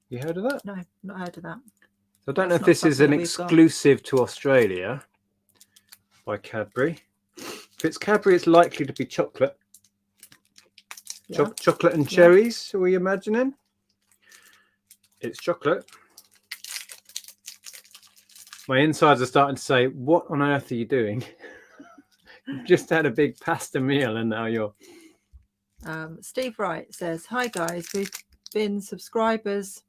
You heard of that? No, not heard of that. So I don't know if this is an exclusive to Australia by Cadbury. If it's Cadbury, it's likely to be chocolate. Yeah. Chocolate and cherries, are we imagining? It's chocolate. My insides are starting to say, what on earth are you doing? You've just had a big pasta meal and now you're... Steve Wright says, hi guys, we've been subscribers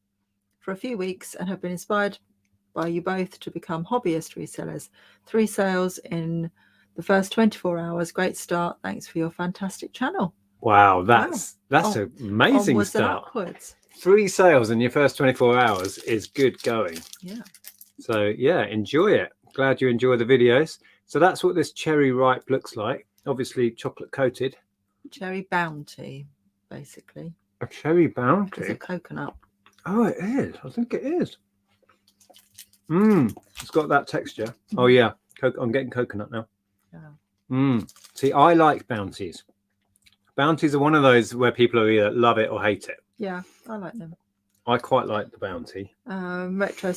for a few weeks and have been inspired by you both to become hobbyist resellers. 3 sales in the first 24 hours. Great start. Thanks for your fantastic channel. Wow, that's an amazing start. Upwards. 3 sales in your first 24 hours is good going. Yeah. So yeah, enjoy it. Glad you enjoy the videos. So that's what this cherry ripe looks like. Obviously chocolate coated. Cherry Bounty, basically. A cherry bounty? It's a coconut. Oh, it is. I think it is. It's got that texture. Oh yeah, I'm getting coconut now. Yeah. See, I like bounties. Bounties are one of those where people either love it or hate it. Yeah, I like them. I quite like the bounty. Retro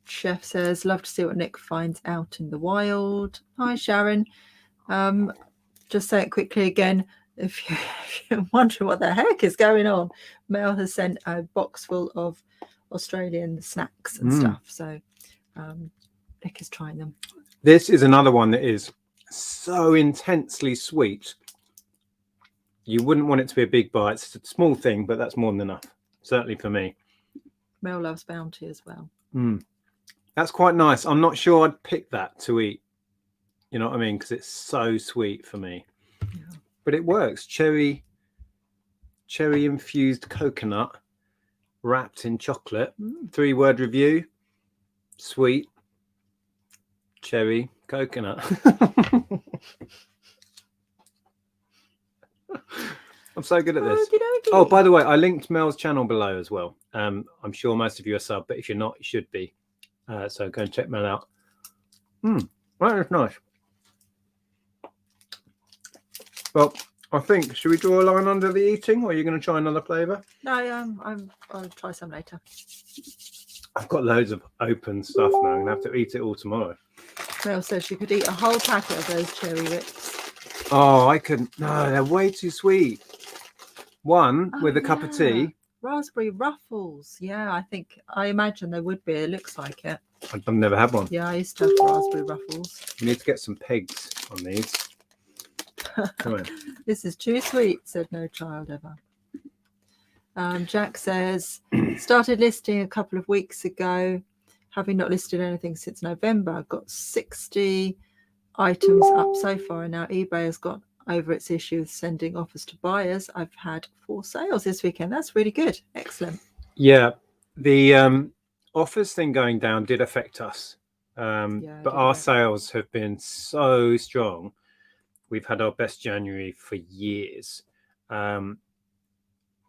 Chef says, love to see what Nick finds out in the wild. Hi, Sharon. Just say it quickly again. If you're wondering what the heck is going on, Mel has sent a box full of Australian snacks and stuff. So Nick is trying them. This is another one that is so intensely sweet. You wouldn't want it to be a big bite. It's a small thing, but that's more than enough. Certainly for me. Mel loves Bounty as well. That's quite nice. I'm not sure I'd pick that to eat. You know what I mean? Because it's so sweet for me. Yeah. But it works. Cherry infused coconut wrapped in chocolate. 3-word review. Sweet. Cherry coconut. I'm so good at this. Oh, by the way, I linked Mel's channel below as well. I'm sure most of you are sub, but if you're not, you should be. So go and check Mel out. That is nice. Well, I think, should we draw a line under the eating, or are you going to try another flavour? No, I'll try some later. I've got loads of open stuff now. I'm going to have to eat it all tomorrow. Mel says you could eat a whole packet of those cherry whips. Oh, I couldn't. No, they're way too sweet. One with a cup of tea. Raspberry ruffles. Yeah, I imagine they would be. It looks like it. I've never had one. Yeah, I used to have raspberry ruffles. We need to get some pegs on these. Come on. This is too sweet, said no child ever. Jack says, started listing a couple of weeks ago. Having not listed anything since November, I've got 60 items up so far, and now eBay has got over its issue with sending offers to buyers. I've had 4 sales this weekend. That's really good. Excellent. Yeah, the offers thing going down did affect us, but our sales have been so strong. We've had our best January for years, and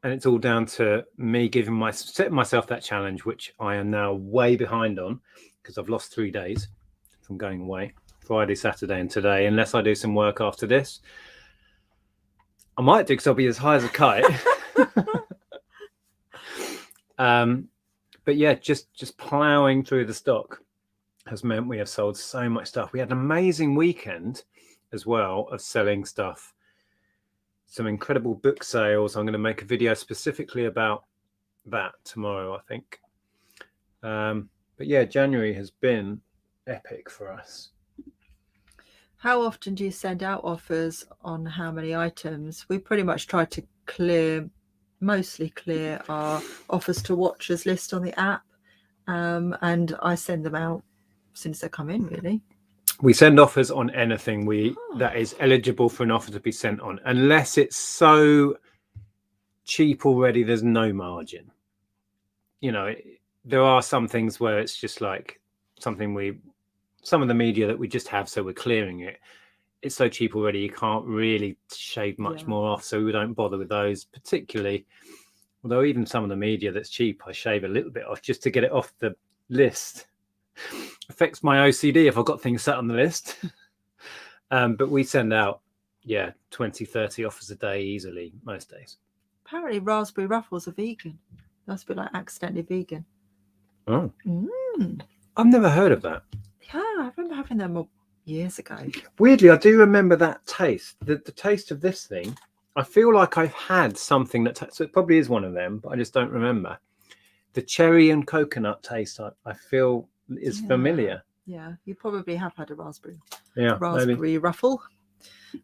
it's all down to me setting myself that challenge, which I am now way behind on because I've lost 3 days from going away. Friday, Saturday, and today. Unless I do some work after this, I might do, because I'll be as high as a kite. But yeah, just plowing through the stock has meant we have sold so much stuff. We had an amazing weekend as well of selling stuff. Some incredible book sales. I'm going to make a video specifically about that tomorrow, I think. But yeah, January has been epic for us. How often do you send out offers on how many items? We pretty much try to mostly clear our offers to watchers list on the app. And I send them out since they come in, really. We send offers on anything that is eligible for an offer to be sent on, unless it's so cheap already, there's no margin. You know, there are some things where it's just like some of the media that we just have, so we're clearing it. It's so cheap already, you can't really shave much more off, so we don't bother with those particularly. Although even some of the media that's cheap, I shave a little bit off just to get it off the list. Affects my OCD if I've got things set on the list. But we send out 20, 30 offers a day easily most days. Apparently raspberry ruffles are vegan. Must be like accidentally vegan. Oh. I've never heard of that. Yeah, I remember having them years ago. Weirdly, I do remember that taste. The taste of this thing, I feel like I've had something so it probably is one of them, but I just don't remember. The cherry and coconut taste, I feel is familiar. Yeah, you probably have had a raspberry maybe. ruffle.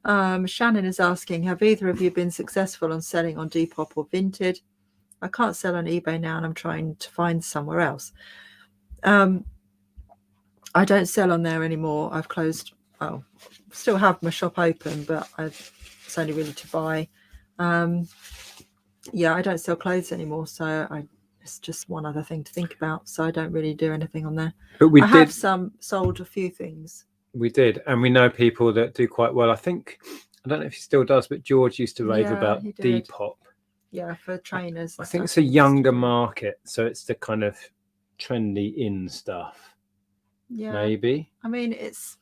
Shannon is asking, have either of you been successful on selling on Depop or Vinted? I can't sell on eBay now, and I'm trying to find somewhere else. I don't sell on there anymore. I've closed. Well, still have my shop open, but it's only really to buy. I don't sell clothes anymore, so it's just one other thing to think about. So I don't really do anything on there. But I have sold a few things. We did, and we know people that do quite well. I don't know if he still does, but George used to rave about Depop. Yeah, for trainers. I think it's a younger market, so it's the kind of trendy in stuff. Yeah. maybe. I mean, it's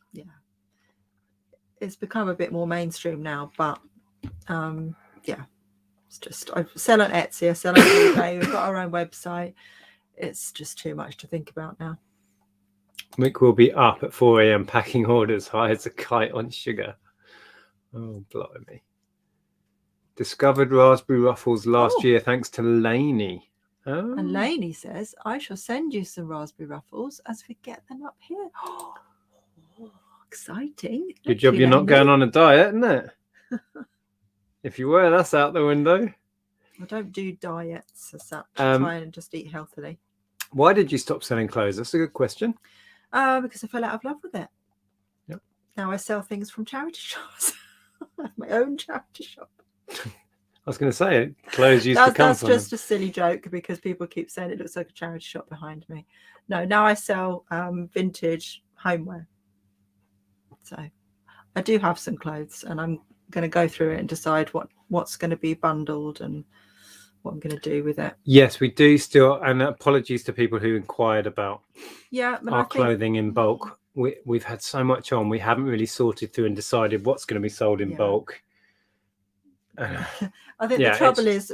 become a bit more mainstream now, but it's just, I sell on Etsy, I sell on eBay, we've got our own website. It's just too much to think about now. Mick will be up at 4 a.m. packing orders high as a kite on sugar. Oh, blimey. Discovered raspberry ruffles last year thanks to Lainey. Oh. And Lainey says, I shall send you some raspberry ruffles as we get them up here. Oh, exciting. Good job you're not going on a diet, isn't it? If you were, that's out the window. I don't do diets as such. I try and just eat healthily. Why did you stop selling clothes? That's a good question. Because I fell out of love with it. Yep. Now I sell things from charity shops. I have my own charity shop. I was going to say, clothes used to come That's from just them. a silly joke because people keep saying it looks like a charity shop behind me. No, now I sell vintage homeware. So I do have some clothes, and I'm going to go through it and decide what's going to be bundled and what I'm going to do with it. Yes, we do still, and apologies to people who inquired about our clothing in bulk. We've had so much on, we haven't really sorted through and decided what's going to be sold in bulk. I think the trouble is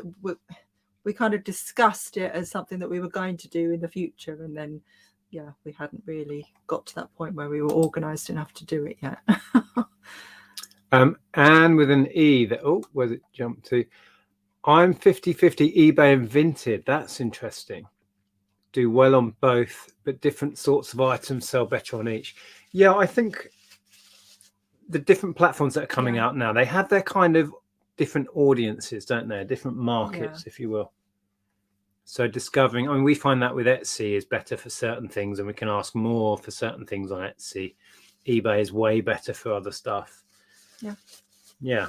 we kind of discussed it as something that we were going to do in the future, and then we hadn't really got to that point where we were organized enough to do it yet. And with an E, where's it jumped to? I'm 50-50 eBay and Vinted. That's interesting. Do well on both, but different sorts of items sell better on each. Yeah, I think the different platforms that are coming out now, they have their kind of different audiences, don't they? Different markets, if you will. So discovering, I mean, we find that with Etsy is better for certain things, and we can ask more for certain things on Etsy. eBay is way better for other stuff. Yeah.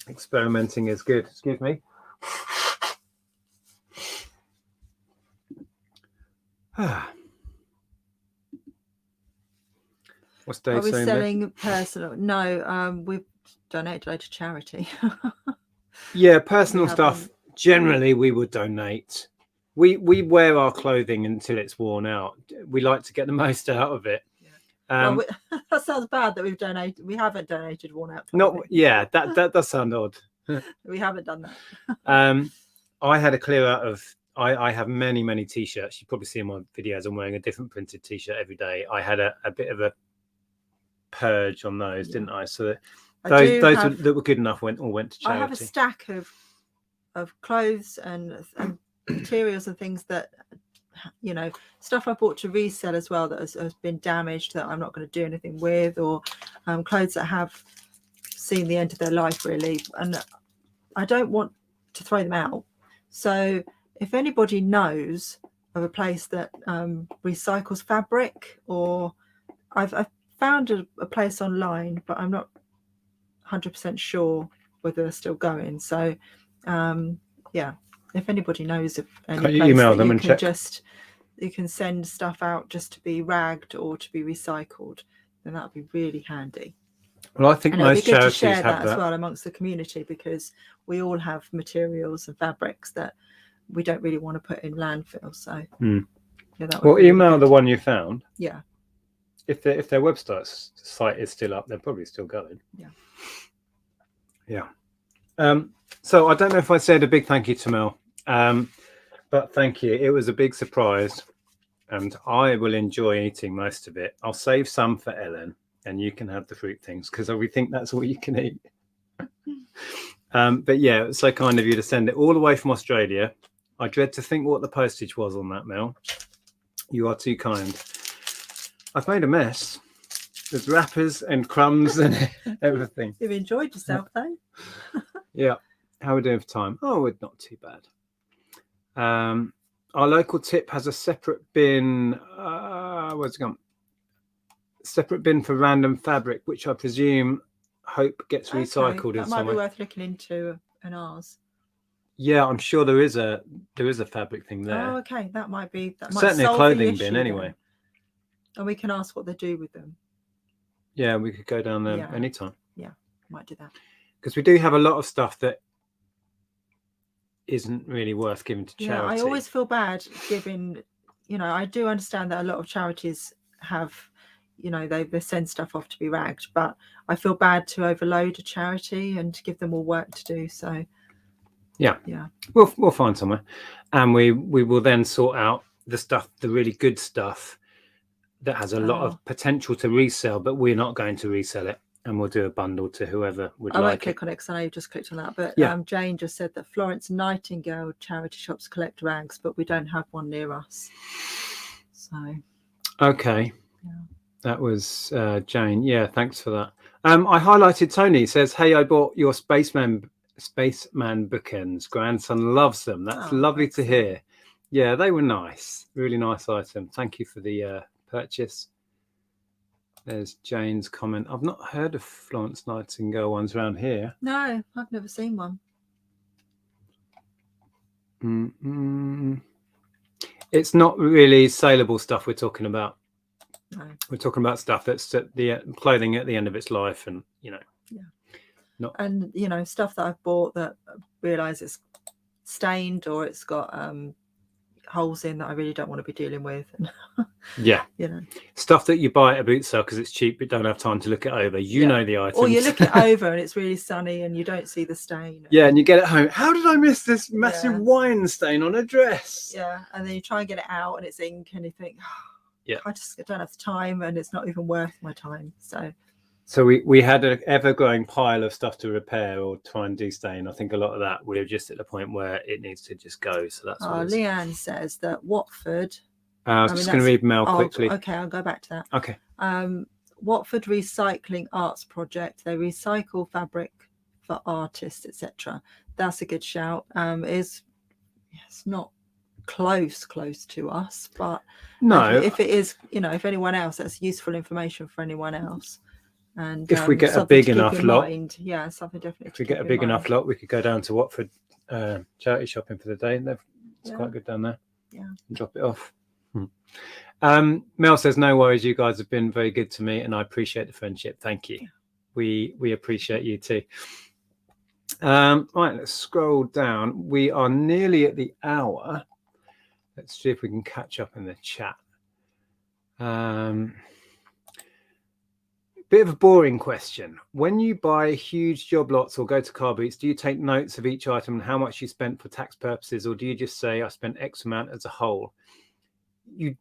Experimenting is good. Excuse me. What's Dave saying? Are we selling personal? No, we've donated to charity. Yeah, personal stuff. Generally, we would donate. We wear our clothing until it's worn out. We like to get the most out of it. Well, that sounds bad that we've donated. We haven't donated worn out clothing. That does sound odd. We haven't done that. I had a clear out of. I have many t-shirts. You probably see in my videos. I'm wearing a different printed t-shirt every day. I had a bit of a purge on those, didn't I? So those that were good enough went to charity. I have a stack of clothes and materials and things that, stuff I bought to resell as well that has been damaged that I'm not going to do anything with, or clothes that have seen the end of their life really, and I don't want to throw them out. So if anybody knows of a place that recycles fabric, or I've found a place online, but I'm not 100% sure whether they're still going. So if anybody knows of any place email them that and check. You can send stuff out just to be ragged or to be recycled, then that would be really handy. Well, I think most charities share have that as well amongst the community, because we all have materials and fabrics that we don't really want to put in landfill. So email the one you found. Yeah. If their website site is still up, they're probably still going. Yeah. So I don't know if I said a big thank you to Mel, but thank you. It was a big surprise, and I will enjoy eating most of it. I'll save some for Ellen, and you can have the fruit things because we think that's all you can eat. But yeah, it's so kind of you to send it all the way from Australia. I dread to think what the postage was on that, Mel. You are too kind. I've made a mess. There's wrappers and crumbs and everything. You've enjoyed yourself though. Yeah. How are we doing for time? Oh, we're not too bad. Our local tip has a separate bin. Where's it gone? Separate bin for random fabric, which I presume hope gets recycled in some way. That might be worth looking into in ours. Yeah, I'm sure there is a fabric thing there. Oh, okay. That might be certainly a clothing bin anyway. Then. And we can ask what they do with them. Yeah, we could go down there anytime. Yeah, might do that. Because we do have a lot of stuff that isn't really worth giving to charity. Yeah, I always feel bad giving. I do understand that a lot of charities have, they send stuff off to be ragged, but I feel bad to overload a charity and to give them all work to do. So yeah, we'll find somewhere, and we will then sort out the stuff, the really good stuff that has a lot of potential to resell, but we're not going to resell it, and we'll do a bundle to whoever would like it. I won't click on it because I know you just clicked on that, but Jane just said that Florence Nightingale charity shops collect rags, but we don't have one near us. So okay, that was Jane. Yeah, thanks for that. I highlighted Tony. Says, hey, I bought your Spaceman bookends. Grandson loves them. That's lovely to hear. Yeah, they were nice, really nice item. Thank you for the purchase. There's Jane's comment. I've not heard of Florence Nightingale ones around here. No, I've never seen one. It's not really saleable stuff we're talking about. No. We're talking about stuff that's at the clothing at the end of its life, and not, and stuff that I've bought that I realise it's stained or it's got holes in that I really don't want to be dealing with. Stuff that you buy at a boot sale because it's cheap but don't have time to look it over. You know the items, or you look it over and it's really sunny and you don't see the stain. And you get it home. How did I miss this massive wine stain on a dress? And then you try and get it out and it's ink and you think, I don't have the time and it's not even worth my time. So we had an ever-growing pile of stuff to repair or try and destain. I think a lot of that we're just at the point where it needs to just go. So that's Leanne says that Watford. I was just going to read Mel quickly. Okay, I'll go back to that. Okay. Watford Recycling Arts Project. They recycle fabric for artists, etc. That's a good shout. It's not close to us, but no, if it is, if anyone else, that's useful information for anyone else. And if we get a big enough lot, something definitely. If we get a big enough lot, we could go down to Watford charity shopping for the day. It's quite good down there. Yeah, and drop it off. Mel says, no worries, you guys have been very good to me and I appreciate the friendship. Thank you. We appreciate you too. Right, let's scroll down. We are nearly at the hour. Let's see if we can catch up in the chat. Bit of a boring question. When you buy huge job lots or go to car boots, do you take notes of each item and how much you spent for tax purposes, or do you just say I spent X amount as a whole? The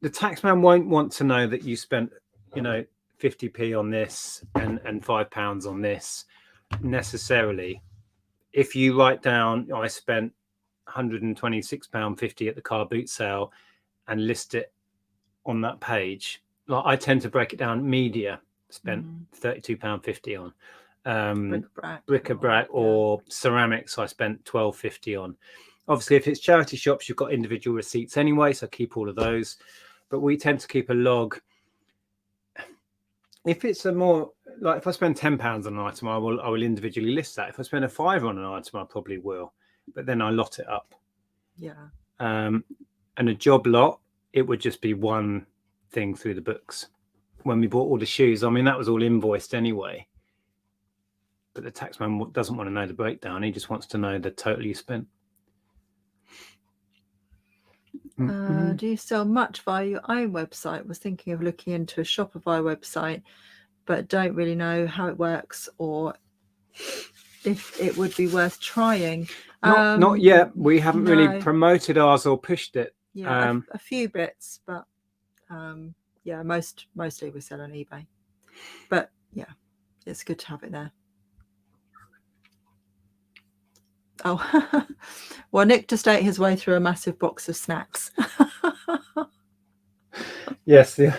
taxman won't want to know that you spent 50p on this and £5 on this necessarily. If you write down I spent £126.50 at the car boot sale and list it on that page, like I tend to break it down. Media spent £32.50 on bric-a-brac or ceramics I spent £12.50 on. Obviously, if it's charity shops, you've got individual receipts anyway, so keep all of those. But we tend to keep a log. If it's a more, like if I spend £10 on an item, I will individually list that. If I spend a £5 on an item, I probably will. But then I lot it up. Yeah. And a job lot, it would just be one thing through the books. When we bought all the shoes, I mean, that was all invoiced anyway. But the taxman doesn't want to know the breakdown. He just wants to know the total you spent. Do you sell much via your own website? Was thinking of looking into a Shopify website, but don't really know how it works or if it would be worth trying. Not yet. We haven't really promoted ours or pushed it. Yeah, a few bits, but mostly we sell on eBay. But yeah, it's good to have it there. Oh, well, Nick just ate his way through a massive box of snacks. Yes, yeah.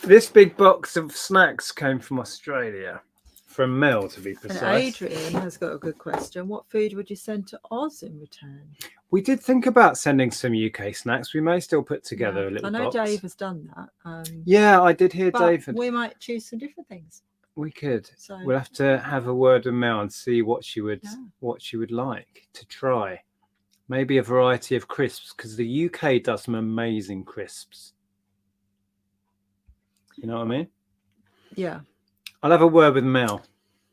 This big box of snacks came from Australia, from Mel to be precise. And Adrian has got a good question. What food would you send to Oz in return? We did think about sending some UK snacks. We may still put together a little box. I know Dave has done that. Yeah, I did hear David. We might choose some different things. We could. So, we'll have to have a word with Mel and see what she would like to try. Maybe a variety of crisps, because the UK does some amazing crisps. You know what I mean? Yeah. I'll have a word with Mel.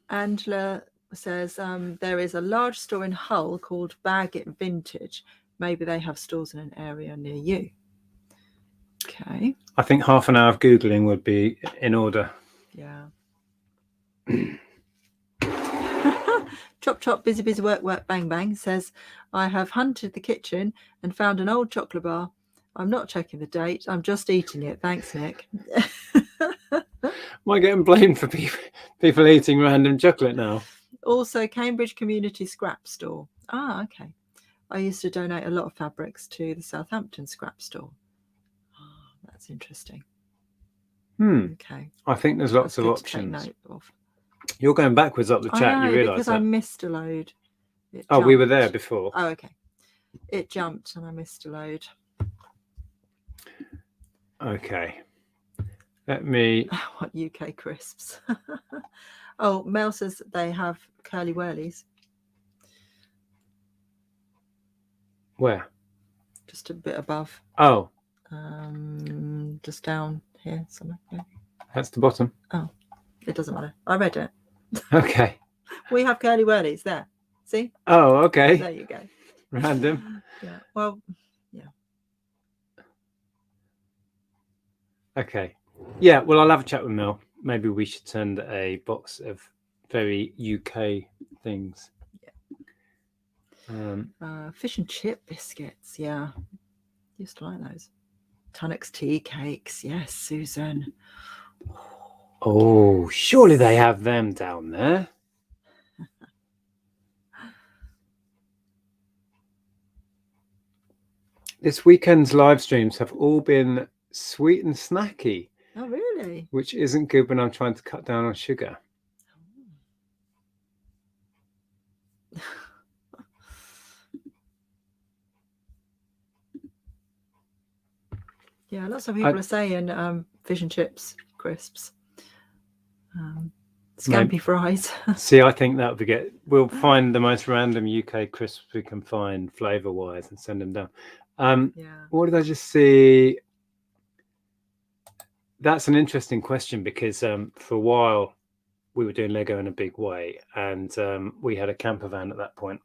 Angela says there is a large store in Hull called Bag It Vintage. Maybe they have stores in an area near you. Okay. I think half an hour of Googling would be in order. Yeah. Chop chop, busy busy, work work, bang bang says, I have hunted the kitchen and found an old chocolate bar. I'm not checking the date. I'm just eating it. Thanks, Nick. Am I getting blamed for people eating random chocolate now? Also, Cambridge Community Scrap Store. Ah, okay. I used to donate a lot of fabrics to the Southampton Scrap Store. Oh, that's interesting. Okay. I think there's lots of options. To take note of. You're going backwards up the chat. I know, you realise because that? I missed a load. Oh, we were there before. Oh, okay. It jumped and I missed a load. Okay. Let me. What UK crisps? Oh, Mel says they have curly whirlies. Where? Just a bit above. Oh. Just down here somewhere. Yeah. That's the bottom. Oh, it doesn't matter. I read it. Okay. We have curly whirlies there. See? Oh, okay. There you go. Random. Yeah. Well, yeah. Okay. Yeah. Well, I'll have a chat with Mel. Maybe we should send a box of very UK things. Yeah. Fish and chip biscuits. Yeah. Used to like those. Tunnocks tea cakes. Yes, Susan. Oh, surely they have them down there. This weekend's live streams have all been sweet and snacky. Oh, really? Which isn't good when I'm trying to cut down on sugar. Yeah, lots of people are saying fish and chips, crisps, scampi fries. See, I think that would we'll find the most random UK crisps we can find flavour-wise and send them down. Yeah. What did I just see? That's an interesting question because for a while we were doing Lego in a big way and we had a camper van at that point.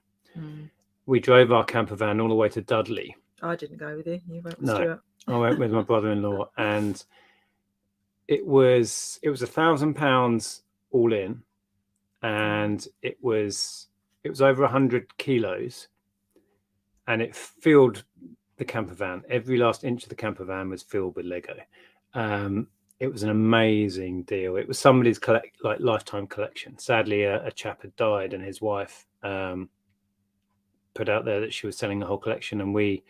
We drove our camper van all the way to Dudley. I didn't go with you. You went with Stuart. I went with my brother-in-law, and it was £1,000 all in, and it was over 100 kilos, and it filled the camper van. Every last inch of the camper van was filled with Lego. It was an amazing deal. It was somebody's lifetime collection. Sadly, a chap had died, and his wife put out there that she was selling the whole collection, and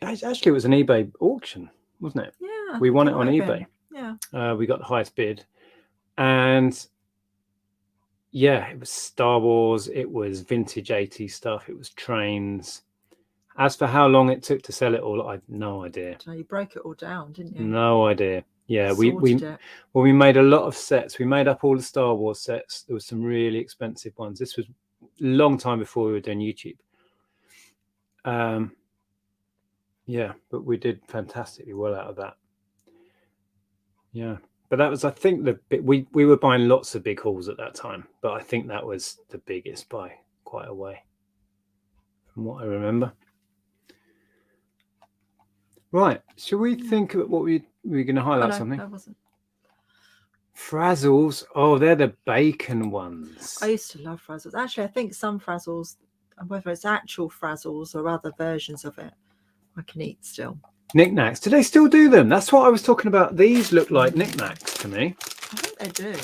Actually, it was an eBay auction, wasn't it? Yeah. We won it on eBay. Yeah. We got the highest bid. And yeah, it was Star Wars. It was vintage 80s stuff. It was trains. As for how long it took to sell it all, I have no idea. So you broke it all down, didn't you? No idea. Yeah, we made a lot of sets. We made up all the Star Wars sets. There were some really expensive ones. This was a long time before we were doing YouTube. Yeah, but we did fantastically well out of that. Yeah, but that was, I think, we were buying lots of big hauls at that time, but I think that was the biggest by quite a way, from what I remember. Right, shall we think of what we were going to highlight? Something? That wasn't. Frazzles. Oh, they're the bacon ones. I used to love Frazzles. Actually, I think some Frazzles, whether it's actual Frazzles or other versions of it, I can eat still. Knickknacks. Do they still do them? That's what I was talking about. These look like knickknacks to me. I think they do.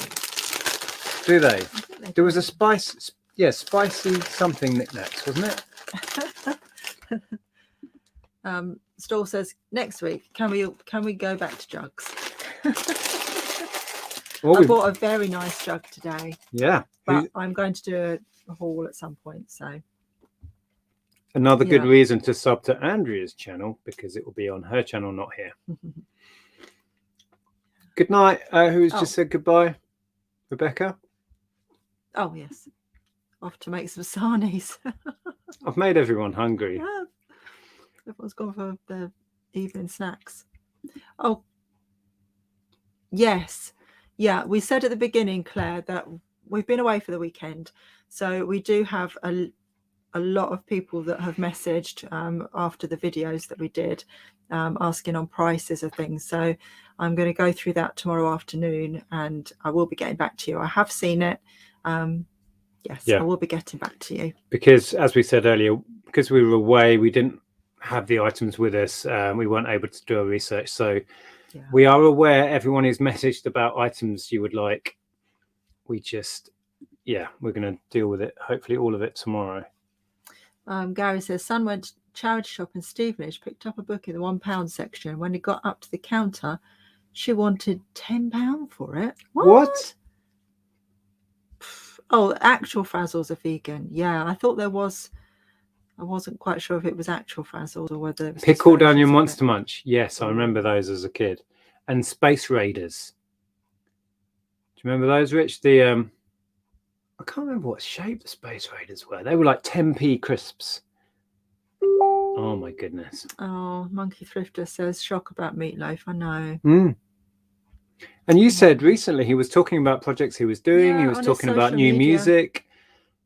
Do they? There was a spicy something knickknacks, wasn't it? Stall says next week can we go back to jugs? I bought a very nice jug today. Yeah. But I'm going to do a haul at some point, so. Another good reason to sub to Andrea's channel, because it will be on her channel, not here. Good night. Who's just said goodbye? Rebecca? Oh, yes. Off to make some sarnies. I've made everyone hungry. Yeah. Everyone's gone for the evening snacks. Oh, yes. Yeah, we said at the beginning, Claire, that we've been away for the weekend. So we do have a lot of people that have messaged after the videos that we did, asking on prices of things. So I'm going to go through that tomorrow afternoon, and I will be getting back to you. I have seen it. Yes, Yeah. I will be getting back to you. Because, as we said earlier, because we were away, we didn't have the items with us. We weren't able to do our research. So Yeah. we are aware everyone is messaged about items you would like. We just, we're going to deal with it. Hopefully all of it tomorrow. Gary says, son went to charity shop in Stevenage, picked up a book in the £1 section. When he got up to the counter, she wanted £10 for it. What? Oh, actual Frazzles are vegan. Yeah, I thought there was. I wasn't quite sure if it was actual Frazzles or whether it was Pickled onion monster munch. Yes, I remember those as a kid. And Space Raiders. Do you remember those, Rich? The I can't remember what shape the Space Raiders were. They were like 10p crisps. Oh my goodness. Oh, Monkey Thrifter says, shock about meatloaf. I know. And you said recently he was talking about projects he was doing. Yeah, he was on talking his about social new media. music.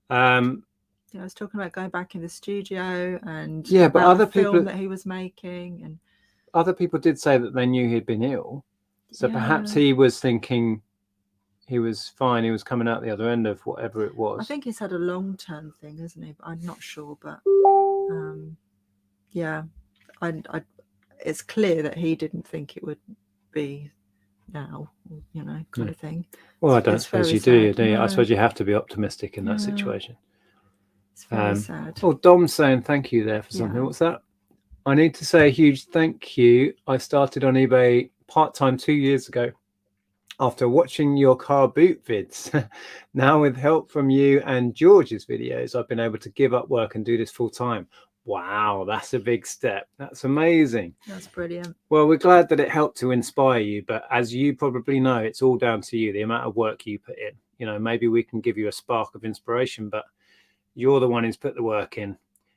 Yeah, I was talking about going back in the studio and but other people film that he was making, and other people did say that they knew he'd been ill. So perhaps he was thinking he was fine. He was coming out the other end of whatever it was. I think he's had a long-term thing, hasn't he? But I'm not sure. But yeah, it's clear that he didn't think it would be now, kind of thing. Well, I don't suppose you do, do you? I suppose you have to be optimistic in that situation. It's very sad. Oh, Dom's saying thank you there for something. What's that? I need to say a huge thank you. I started on eBay part-time 2 years ago after watching your car boot vids. Now with help from you and George's videos, I've been able to give up work and do this full-time. Wow, that's a big step. That's amazing. That's brilliant. Well, we're glad that it helped to inspire you, but as you probably know, it's all down to you, the amount of work you put in. Maybe we can give you a spark of inspiration, but you're the one who's put the work in,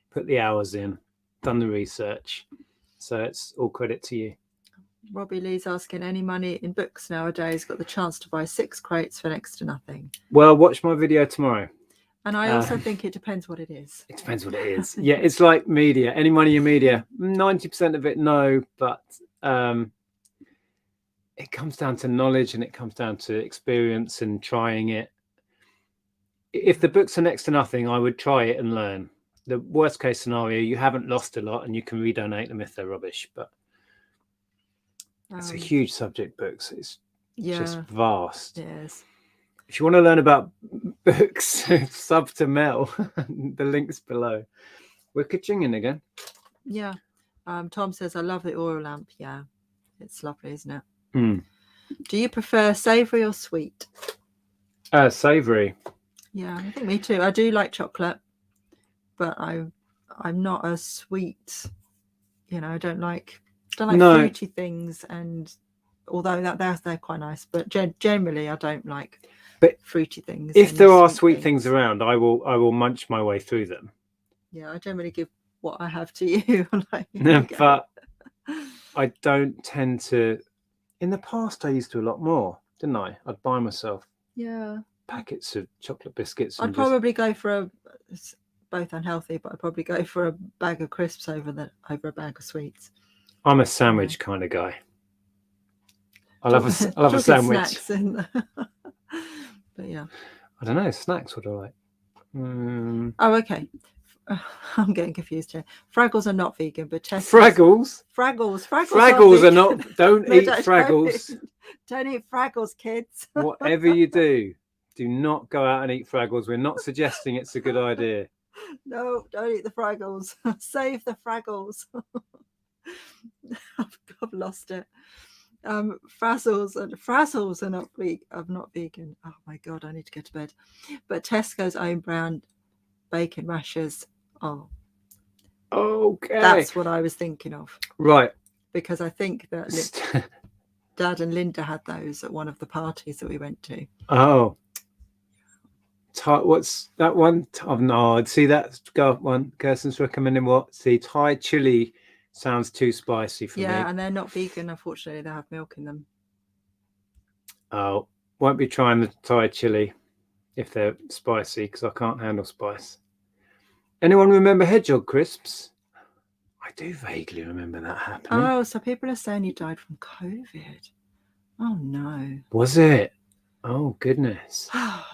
put the hours in, done the research. So it's all credit to you. Robbie Lee's asking, any money in books nowadays got the chance to buy 6 crates for next to nothing? Well, watch my video tomorrow. And I also think it depends what it is. It depends what it is. Yeah, it's like media. Any money in media, 90% of it, no. But it comes down to knowledge and it comes down to experience and trying it. If the books are next to nothing, I would try it and learn. The worst case scenario, you haven't lost a lot and you can redonate them if they're rubbish. But it's a huge subject, books. It's just vast. Yes. If you want to learn about books, sub to Mel. The link's below. We're ka-chinging again. Yeah. Tom says, I love the oil lamp. Yeah, it's lovely, isn't it? Do you prefer savoury or sweet? Savoury. Yeah, I think me too. I do like chocolate, but I'm not a sweet. I don't like fruity things, and although they're quite nice, but generally I don't like fruity things. If there are sweet things around, I will munch my way through them. Yeah, I generally give what I have to you. But I don't tend to. In the past, I used to a lot more, didn't I? I'd buy myself packets of chocolate biscuits. I'd probably go for it's both unhealthy, but I'd probably go for a bag of crisps over a bag of sweets. I'm a sandwich kind of guy. I love a sandwich. But yeah, I don't know, snacks. What do I like? Oh, okay. I'm getting confused here. Fraggles are not vegan, but Fraggles are not. Don't eat Fraggles. Don't eat Fraggles, kids. Whatever you do, do not go out and eat Fraggles. We're not suggesting it's a good idea. No, don't eat the Fraggles. Save the Fraggles. I've lost it. Frazzles are not vegan. Oh my god, I need to go to bed. But Tesco's own brand bacon rashers. Oh, okay. That's what I was thinking of. Right. Because I think that Dad and Linda had those at one of the parties that we went to. Oh. What's that one? Oh, no, see that one. Kirsten's recommending what? See, Thai chili sounds too spicy for me. Yeah, and they're not vegan, unfortunately. They have milk in them. Oh, won't be trying the Thai chili if they're spicy because I can't handle spice. Anyone remember hedgehog crisps? I do vaguely remember that happening. Oh, so people are saying he died from COVID. Oh no. Was it? Oh goodness.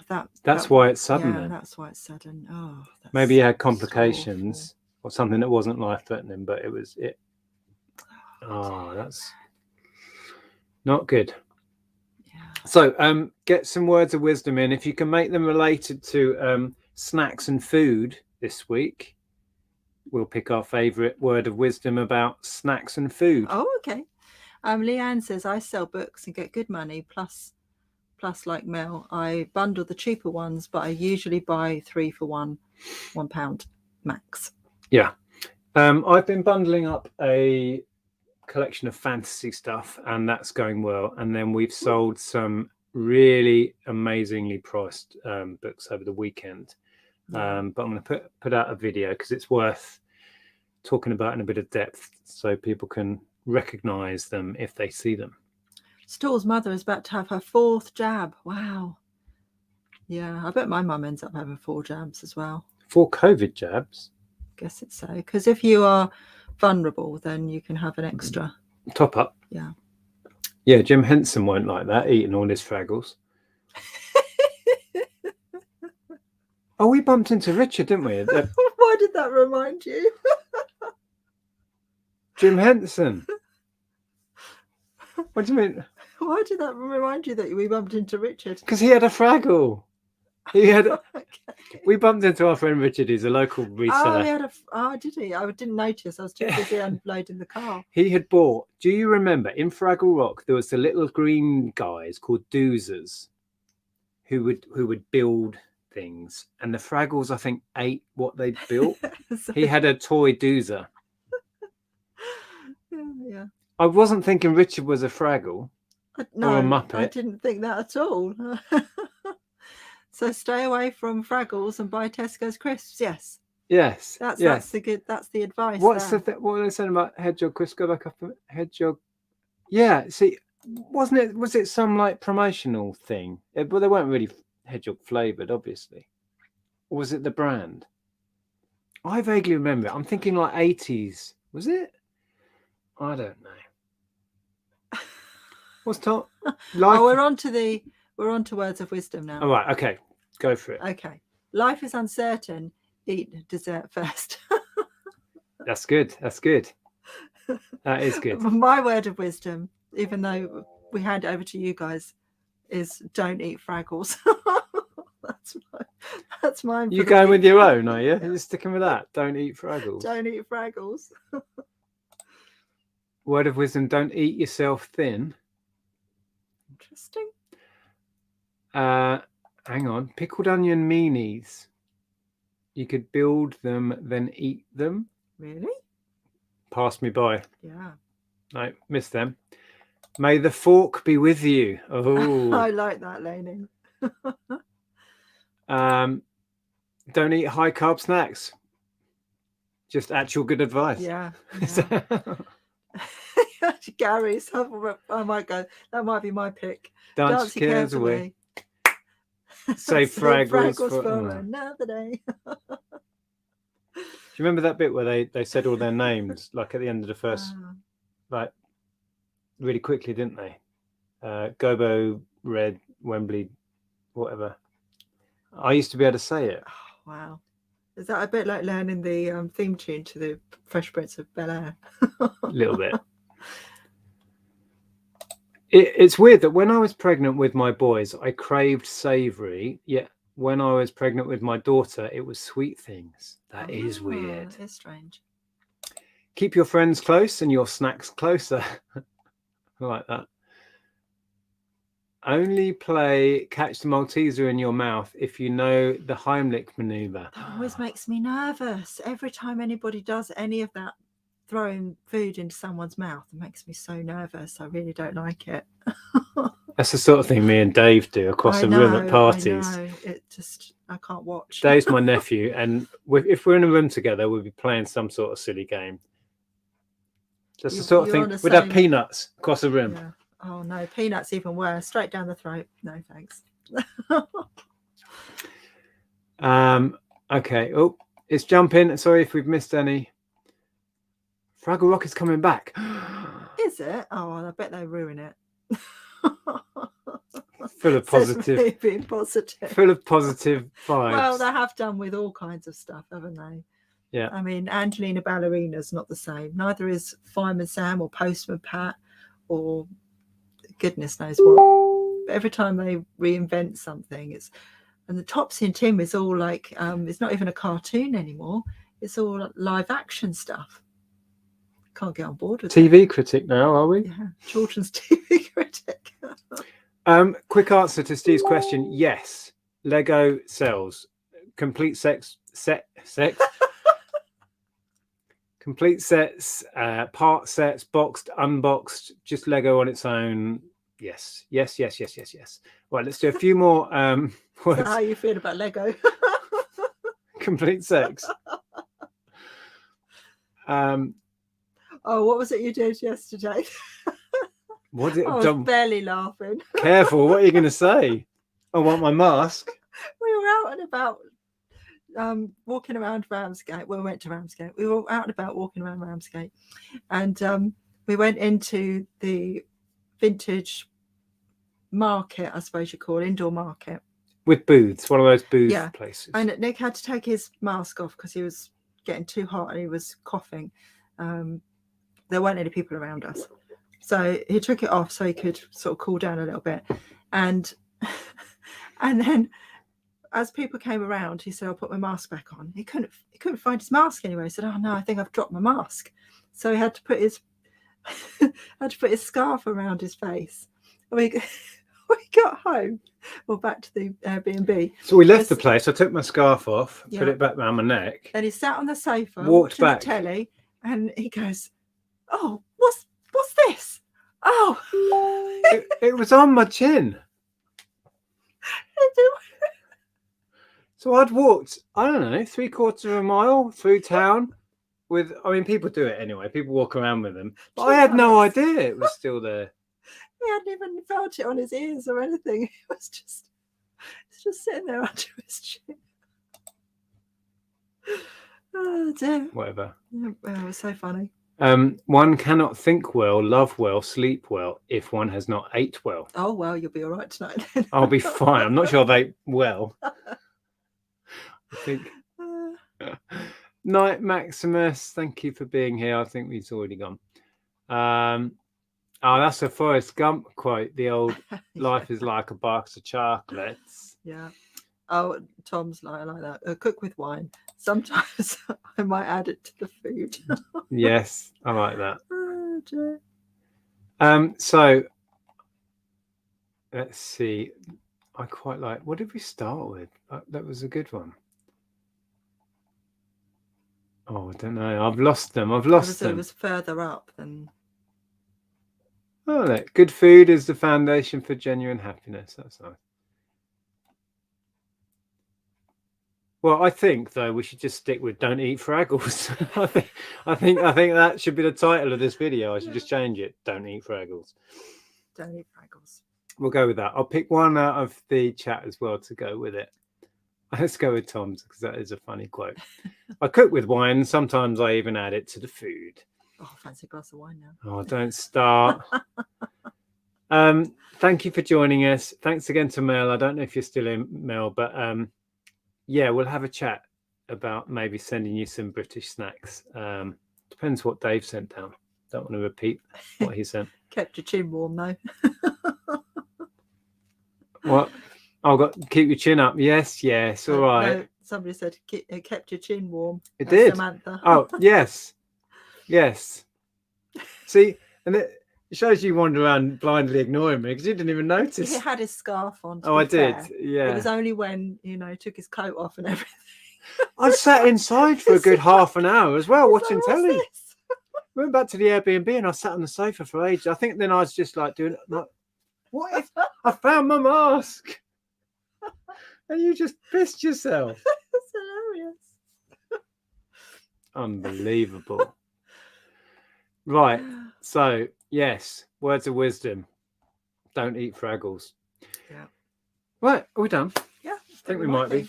That's why it's sudden. Yeah, then. that's why it's sudden. Oh, that's Maybe he had so complications or something that wasn't life-threatening, but it was it. Oh, that's not good. Yeah. So, get some words of wisdom in. If you can make them related to snacks and food this week, we'll pick our favourite word of wisdom about snacks and food. Oh, okay. Leanne says I sell books and get good money plus like Mel. I bundle the cheaper ones, but I usually buy 3 for £1 max. Yeah. I've been bundling up a collection of fantasy stuff, and that's going well. And then we've sold some really amazingly priced books over the weekend. But I'm going to put out a video because it's worth talking about in a bit of depth so people can recognize them if they see them. Store's mother is about to have her 4th jab. Wow. Yeah, I bet my mum ends up having 4 jabs as well. 4 COVID jabs? Guess it's so. Because if you are vulnerable, then you can have an extra top up. Yeah. Yeah, Jim Henson won't like that, eating all his Fraggles. Oh, we bumped into Richard, didn't we? Why did that remind you? Jim Henson. What do you mean? Why did that remind you that we bumped into Richard? Because he had a Fraggle. He had. Okay. We bumped into our friend Richard, who's a local reseller. Oh, he had a. Did he? I didn't notice. I was too busy unloading the car. He had bought. Do you remember in Fraggle Rock there was the little green guys called doozers, who would build things, and the Fraggles I think ate what they built. He had a toy doozer. Yeah. I wasn't thinking Richard was a Fraggle or a Muppet. I didn't think that at all. So stay away from Fraggles and buy Tesco's crisps. Yes. Yes. That's the advice. What's what are they saying about hedgehog crisps? Go back up hedgehog. Yeah. See, was it some like promotional thing? Well, they weren't really hedgehog flavored, obviously. Or was it the brand? I vaguely remember it. I'm thinking like 80s. Was it? I don't know. What's top? Oh, we're on to words of wisdom now. All right. Okay. Go for it. Okay. Life is uncertain. Eat dessert first. That's good. That's good. That is good. My word of wisdom, even though we hand it over to you guys, is don't eat Fraggles. That's mine. You going with your own, are you? You're sticking with that. Don't eat Fraggles. Don't eat Fraggles. Word of wisdom: don't eat yourself thin. Interesting. Hang on. Pickled onion meanies. You could build them, then eat them. Really? Passed me by. Yeah. No, missed them. May the fork be with you. Oh. I like that, Lainey. Don't eat high carb snacks. Just actual good advice. Yeah. Gary's. I might go. That might be my pick. Dance your cares away. Save Fraggles for another day. Do you remember that bit where they said all their names like at the end of the first, like really quickly, didn't they? Gobo, Red, Wembley, whatever. I used to be able to say it. Oh, wow. Is that a bit like learning the theme tune to the Fresh Prince of Bel-Air? A little bit. It's weird that when I was pregnant with my boys, I craved savoury, yet when I was pregnant with my daughter, it was sweet things. That is weird. It's strange. Keep your friends close and your snacks closer. I like that. Only play catch the Malteser in your mouth if you know the Heimlich maneuver. That always makes me nervous. Every time anybody does any of that, throwing food into someone's mouth, it makes me so nervous. I really don't like it. That's the sort of thing me and Dave do across the room at parties. I know. I can't watch. Dave's my nephew, and if we're in a room together, we'll be playing some sort of silly game. Just the sort of thing. We'd have peanuts across the room. Yeah. Oh no, peanuts even worse. Straight down the throat. No thanks. Okay. Oh, It's jumping. Sorry if we've missed any. Fraggle Rock is coming back. Is it? Oh, I bet they ruin it. Full of positive. Being positive. Full of positive vibes. Well, they have done with all kinds of stuff, haven't they? Yeah. I mean, Angelina Ballerina's not the same. Neither is Fireman Sam or Postman Pat or goodness knows what. But every time they reinvent something, and the Topsy and Tim is all like, it's not even a cartoon anymore. It's all live action stuff. Can't get on board with TV critic now, are we? Yeah, children's TV critic. Quick answer to Steve's question: yes, Lego sells complete sex. Complete sets, part sets, boxed, unboxed, just Lego on its own. Yes. Right, let's do a few more words. So how you feel about Lego? Complete sex. Oh, what was it you did yesterday? What did I was barely laughing. Careful, what are you going to say? I want my mask. We were out and about walking around Ramsgate. Well, we went to Ramsgate. We were out and about walking around Ramsgate, and we went into the vintage market, I suppose you call it, indoor market. With booths, one of those booth places. And Nick had to take his mask off because he was getting too hot and he was coughing. There weren't any people around us. So he took it off so he could sort of cool down a little bit. And then as people came around, he said, I'll put my mask back on. He couldn't find his mask anywhere. He said, oh no, I think I've dropped my mask. So he had to put his scarf around his face. We got home, well, back to the Airbnb. So we left the place. I took my scarf off, put it back around my neck. Then he sat on the sofa, walked watching back the telly, and he goes, "Oh, what's this? Oh, it was on my chin." So I'd walked, I don't know, 3/4 of a mile through town with. I mean, people do it anyway. People walk around with them, but I had no idea it was still there. He hadn't even felt it on his ears or anything. It was just sitting there under his chin. Oh dear. Whatever. Oh, it was so funny. One cannot think well, love well, sleep well if one has not ate well. Oh well, you'll be all right tonight then. I'll be fine. I'm not sure I've ate well. I think. Night Maximus, thank you for being here. I think he's already gone. Oh, that's a Forrest Gump quote. The old life is like a box of chocolates. Yeah. Oh, Tom's like, I like that. Cook with wine. Sometimes I might add it to the food. Yes, I like that. Oh, dear. So let's see. I quite like. What did we start with? That was a good one. Oh, I don't know. I've lost them. It was further up than. Oh, look. Good food is the foundation for genuine happiness. That's nice. Well, I think though we should just stick with "Don't eat Fraggles." I think that should be the title of this video. I should just change it. "Don't eat Fraggles." Don't eat Fraggles. We'll go with that. I'll pick one out of the chat as well to go with it. Let's go with Tom's because that is a funny quote. I cook with wine. Sometimes I even add it to the food. Oh, fancy a glass of wine now. Oh, don't start. Thank you for joining us. Thanks again to Mel. I don't know if you're still in, Mel, but yeah, we'll have a chat about maybe sending you some British snacks. Depends what Dave sent down. Don't want to repeat what he sent. Kept your chin warm though. What? I've got keep your chin up. Yes, all right. No, somebody said it kept your chin warm. It did. Samantha. Oh, yes. See, and it shows you wander around blindly ignoring me because you didn't even notice. He had his scarf on. Oh, I did. Fair. Yeah. It was only when he took his coat off and everything. I sat inside for a good half an hour as well, watching telly. We went back to the Airbnb and I sat on the sofa for ages. I think then I was just like doing like, what if I found my mask? And you just pissed yourself. That's hilarious. Unbelievable. Right. So, yes, words of wisdom. Don't eat Fraggles. Yeah. Right. Are we done? Yeah. I think we might be.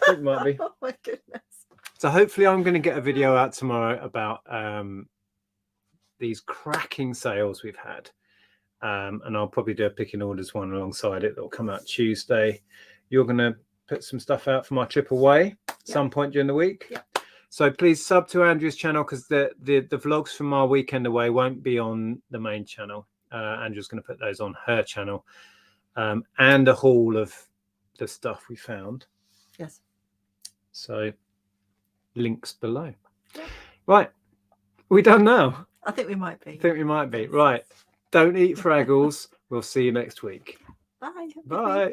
Oh, my goodness. So hopefully I'm going to get a video out tomorrow about these cracking sales we've had. And I'll probably do a picking orders one alongside it. That'll come out Tuesday. You're going to put some stuff out from our trip away some point during the week. Yeah. So please sub to Andrea's channel, because the vlogs from our weekend away won't be on the main channel. Andrea's going to put those on her channel, and a haul of the stuff we found. Yes. So links below. Yeah. Right. We done now? I think we might be. I think we might be. Right. Don't eat Fraggles. We'll see you next week. Bye. Bye.